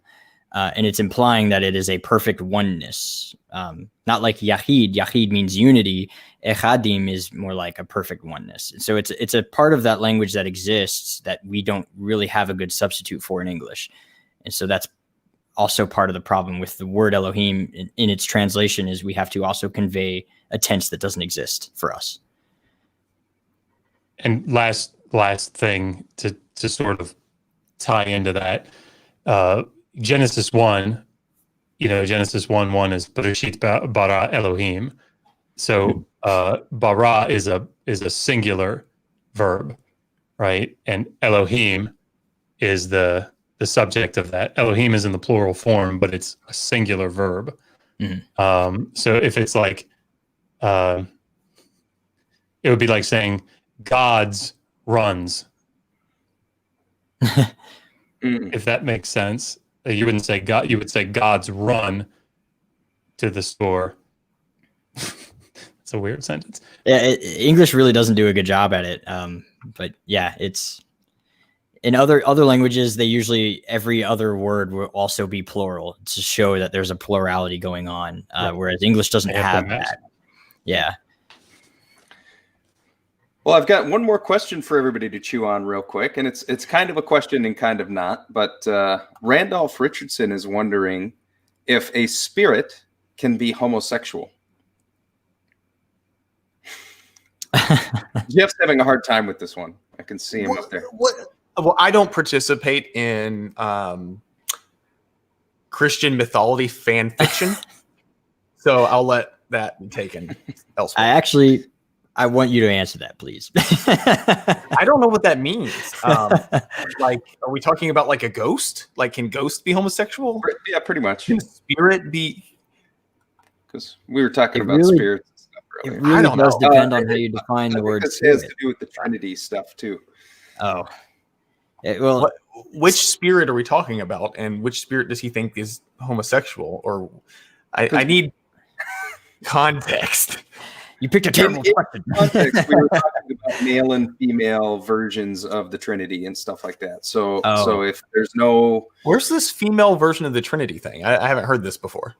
And it's implying that it is a perfect oneness. Not like Yahid. Yahid means unity. Echadim is more like a perfect oneness. So it's a part of that language that exists that we don't really have a good substitute for in English. And so that's also part of the problem with the word Elohim in its translation is we have to also convey a tense that doesn't exist for us. And last thing to sort of tie into that, Genesis 1, Genesis 1:1 is Bereshit bara Elohim. So bara is a singular verb, right? And Elohim is the subject of that. Elohim is in the plural form, but it's a singular verb. So if it's like, it would be like saying God's runs. If that makes sense. You wouldn't say God, you would say God's run to the store. It's a weird sentence. Yeah, English really doesn't do a good job at it. But yeah, it's in other languages, they usually every other word will also be plural to show that there's a plurality going on. Whereas English doesn't have that. Yeah. Well, I've got one more question for everybody to chew on real quick, and it's kind of a question and kind of not. But Randolph Richardson is wondering if a spirit can be homosexual. Jeff's having a hard time with this one. I can see him up there. Well, I don't participate in Christian mythology fan fiction, so I'll let that be taken elsewhere. I want you to answer that, please. I don't know what that means. Like, are we talking about like a ghost? Like, can ghosts be homosexual? Yeah, pretty much. Can spirit be? Because we were talking about spirits and stuff earlier. It really does depend on how you define the word this spirit. has to do with the Trinity stuff too. Oh. Which spirit are we talking about, and which spirit does he think is homosexual? Or I need context. You picked a terrible question. Context, we were talking about male and female versions of the Trinity and stuff like that. So if there's no, where's this female version of the Trinity thing? I haven't heard this before.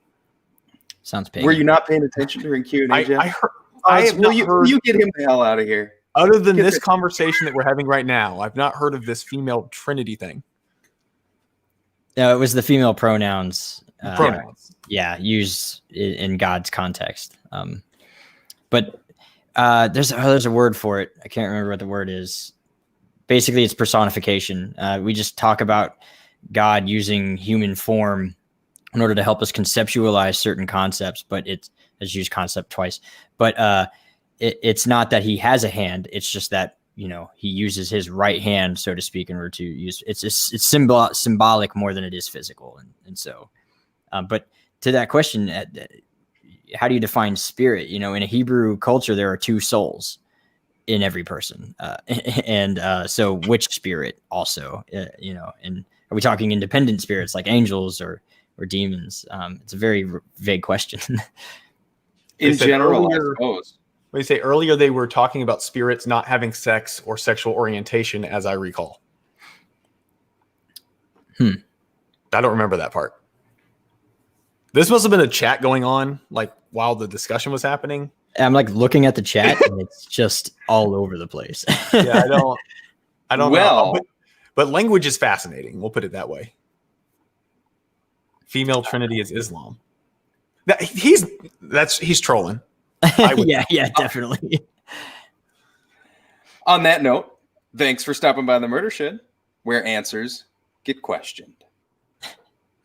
Sounds pagan. Were you not paying attention during Q&A, Jeff? I heard. Will you get him the hell out of here? Other than this conversation that we're having right now, I've not heard of this female Trinity thing. No, it was the female pronouns. Pronouns. Yeah, used in God's context. But there's a word for it. I can't remember what the word is. Basically, it's personification. We just talk about God using human form in order to help us conceptualize certain concepts, but it's used concept twice. But it's not that he has a hand. It's just that, he uses his right hand, so to speak, in order to use it's symbolic more than it is physical. And so, but to that question, how do you define spirit? In a Hebrew culture, there are two souls in every person. So which spirit also, and are we talking independent spirits like angels or demons? It's a very vague question. In general, I suppose. What do you say? Earlier, they were talking about spirits not having sex or sexual orientation, as I recall. I don't remember that part. This must have been a chat going on, like, while the discussion was happening. I'm like looking at the chat, and it's just all over the place. Yeah, I don't know. But language is fascinating. We'll put it that way. Female Trinity is Islam. He's trolling. Yeah, definitely. On that note, thanks for stopping by the Murdershed, where answers get questioned.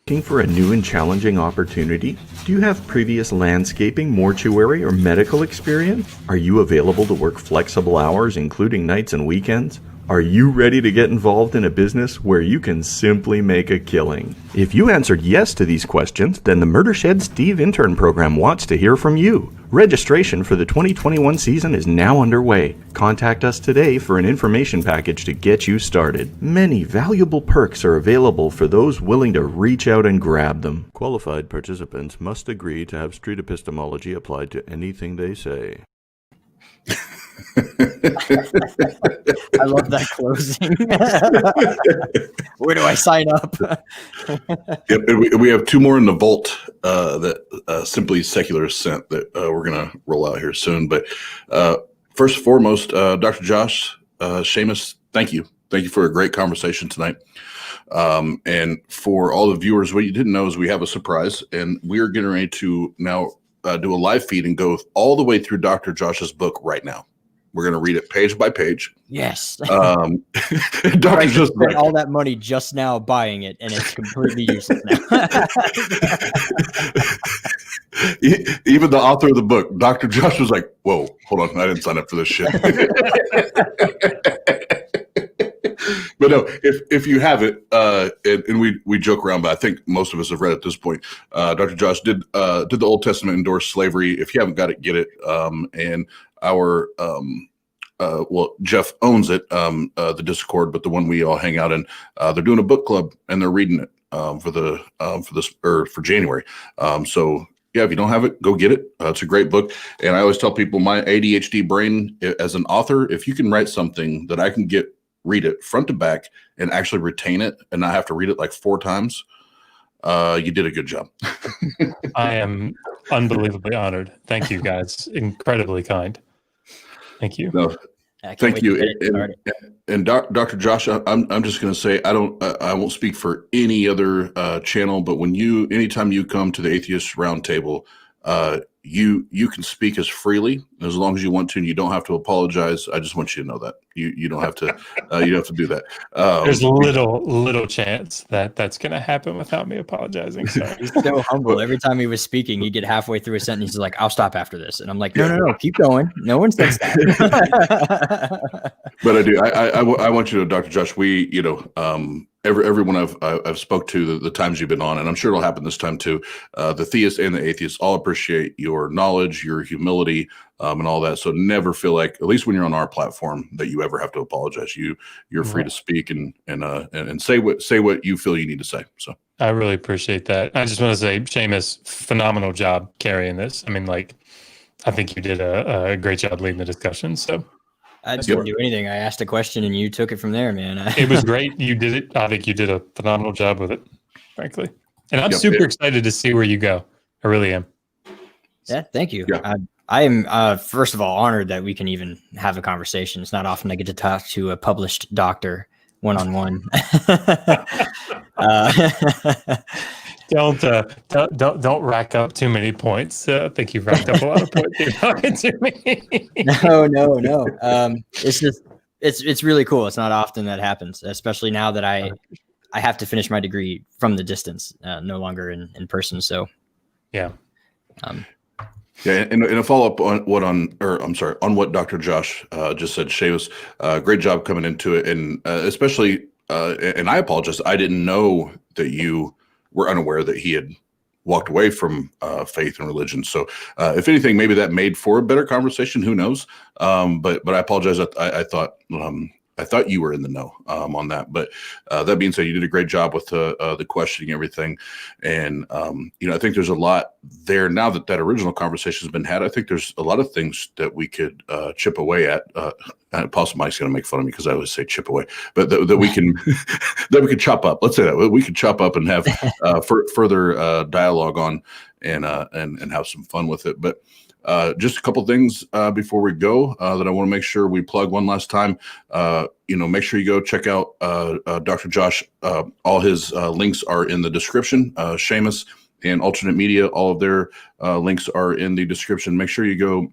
Looking for a new and challenging opportunity? Do you have previous landscaping, mortuary, or medical experience? Are you available to work flexible hours, including nights and weekends? Are you ready to get involved in a business where you can simply make a killing? If you answered yes to these questions, then the Murdershed Steve Intern Program wants to hear from you. Registration for the 2021 season is now underway. Contact us today for an information package to get you started. Many valuable perks are available for those willing to reach out and grab them. Qualified participants must agree to have street epistemology applied to anything they say. I love that closing. Where do I sign up? Yep, we have two more in the vault that Simply Secular sent that we're going to roll out here soon. But first and foremost, Dr. Josh, Seamus, thank you. Thank you for a great conversation tonight. And for all the viewers, what you didn't know is we have a surprise, and we're getting ready to now do a live feed and go all the way through Dr. Josh's book right now. We're going to read it page by page. Yes. Dr. Just spent all that money just now buying it, and it's completely useless now. Even the author of the book, Dr. Josh, was like, "Whoa, hold on, I didn't sign up for this shit." But no, if you have it, and we joke around, but I think most of us have read it at this point. Dr. Josh did the Old Testament endorse slavery. If you haven't got it, get it. And our Jeff owns it, the Discord, but the one we all hang out in, they're doing a book club and they're reading it for January. So yeah, if you don't have it, go get it. It's a great book. And I always tell people, my ADHD brain as an author, if you can write something that I can read it front to back and actually retain it and not have to read it like 4 times, you did a good job. I am unbelievably honored. Thank you, guys. Incredibly kind. Thank you. No, thank you. And Dr. Josh, I'm just going to say, I won't speak for any other channel, but anytime you come to the Atheist Roundtable, you can speak as freely as long as you want to, and you don't have to apologize. I just want you to know that you don't have to do that. There's little chance that that's going to happen without me apologizing. So. He's so humble. Every time he was speaking, he'd get halfway through a sentence. He's like, "I'll stop after this," and I'm like, "No, keep going. No one says that." But I do. I want you to, Dr. Josh. Everyone I've spoke to the times you've been on, and I'm sure it'll happen this time too. The theists and the atheists all appreciate your knowledge, your humility, and all that. So never feel like, at least when you're on our platform, that you ever have to apologize. You're free to speak and say what you feel you need to say. So I really appreciate that. I just want to say, Seamus, phenomenal job carrying this. I mean, I think you did a great job leading the discussion. So. I didn't do anything. I asked a question and you took it from there, man. It was great. You did it. I think you did a phenomenal job with it, frankly. And I'm super excited to see where you go. I really am. Yeah, thank you. Yeah. I am, first of all, honored that we can even have a conversation. It's not often I get to talk to a published doctor one-on-one. Don't rack up too many points. I think you've racked up a lot of points here talking to me. No. It's just it's really cool. It's not often that happens, especially now that I have to finish my degree from the distance, no longer in person. So yeah. And a follow up on what Dr. Josh just said. Seamus, great job coming into it, and especially, and I apologize, I didn't know that you were unaware that he had walked away from faith and religion. So if anything, maybe that made for a better conversation. Who knows? But I apologize. I thought you were in the know on that. But that being said, you did a great job with the questioning, everything. And, I think there's a lot there now that original conversation has been had. I think there's a lot of things that we could chip away at. Apostle Mike's going to make fun of me because I always say chip away, but that we can that we could chop up. Let's say that we could chop up and have further dialogue on and have some fun with it. But just a couple things before we go that I want to make sure we plug one last time. Make sure you go check out Dr. Josh. All his links are in the description. Seamus and Alternate Media, all of their links are in the description. Make sure you go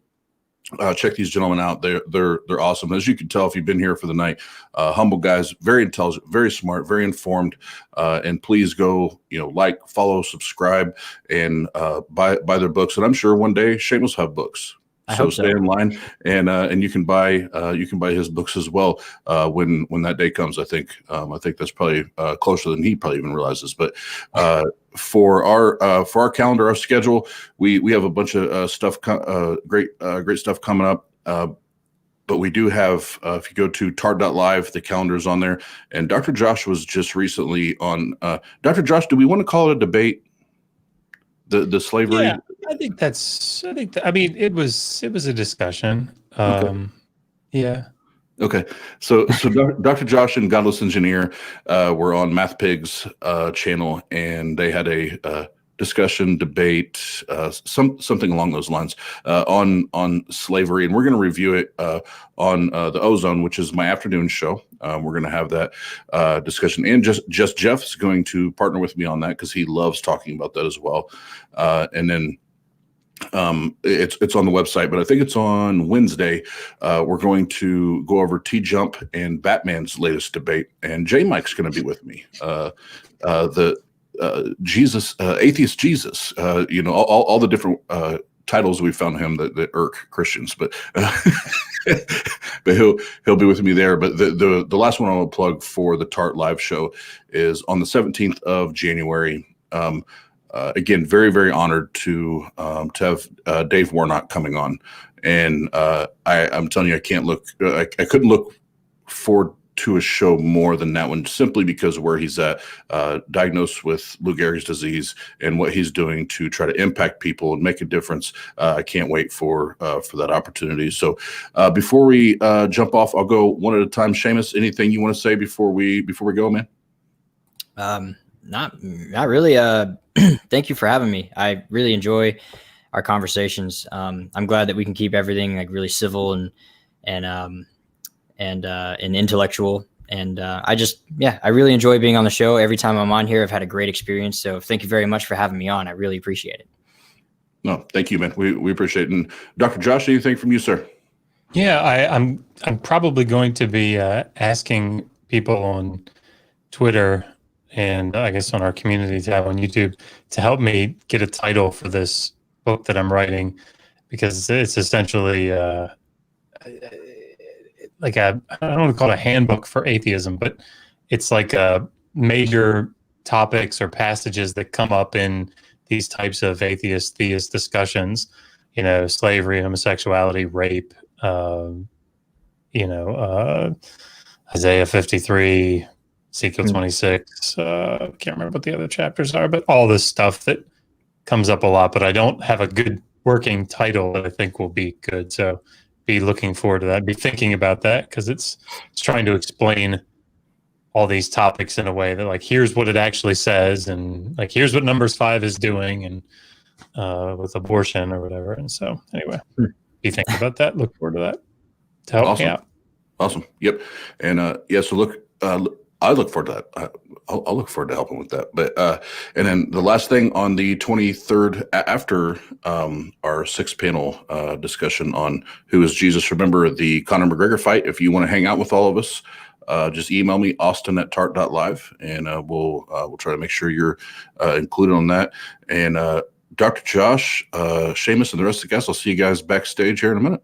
check these gentlemen out. They're awesome. As you can tell, if you've been here for the night, humble guys, very intelligent, very smart, very informed. And please go, follow, subscribe, and buy their books. And I'm sure one day Seamus will have books. So stay in line, and you can buy his books as well when that day comes. I think that's probably closer than he probably even realizes. But for our calendar, our schedule, we have a bunch of stuff, great stuff coming up. But we do have, if you go to TART.live, the calendar's on there. And Dr. Josh was just recently on. Dr. Josh, do we want to call it a debate? The slavery. Yeah, I mean, it was a discussion. Okay. Yeah. Okay. So Dr. Josh and Godless Engineer were on Math Pig's channel, and they had a discussion, debate, something along those lines on slavery, and we're going to review it on the Ozone, which is my afternoon show. We're going to have that discussion, and just Jeff's going to partner with me on that because he loves talking about that as well. And then It's on the website, but I think it's on Wednesday. We're going to go over T-Jump and Batman's latest debate, and J Mike's going to be with me. The Jesus, Atheist Jesus, all the different titles we found him that irk Christians, but but he'll be with me there. But the last one I'll plug for the TART live show is on the 17th of January. Again, very, very honored to have Dave Warnock coming on, and I'm telling you, I couldn't look forward to a show more than that one, simply because of where he's at, diagnosed with Lou Gehrig's disease, and what he's doing to try to impact people and make a difference. I can't wait for that opportunity. So before we jump off, I'll go one at a time. Seamus, anything you want to say before we go, man? Not really. Thank you for having me. I really enjoy our conversations. I'm glad that we can keep everything like really civil and intellectual. And I really enjoy being on the show. Every time I'm on here, I've had a great experience. So thank you very much for having me on. I really appreciate it. No, thank you, man. We appreciate it. And Dr. Josh, anything from you, sir? Yeah, I'm probably going to be asking people on Twitter and I guess on our community tab on YouTube to help me get a title for this book that I'm writing, because it's essentially like I don't want to call it a handbook for atheism, but it's like major topics or passages that come up in these types of theist discussions, slavery, homosexuality, rape, Isaiah 53, Ezekiel 26, can't remember what the other chapters are, but all this stuff that comes up a lot, but I don't have a good working title that I think will be good. So be looking forward to that, be thinking about that, because it's trying to explain all these topics in a way that, like, here's what it actually says, and like, here's what Numbers 5 is doing, and with abortion or whatever. And so anyway, be thinking about that. Look forward to that to help me out. Awesome. Yep. And so look, I look forward to that. I'll look forward to helping with that. But and then the last thing on the 23rd, after our 6-panel discussion on who is Jesus, remember the Conor McGregor fight. If you want to hang out with all of us, just email me, austin@tart.live, and we'll try to make sure you're included on that. And Dr. Josh, Seamus, and the rest of the guys, I'll see you guys backstage here in a minute.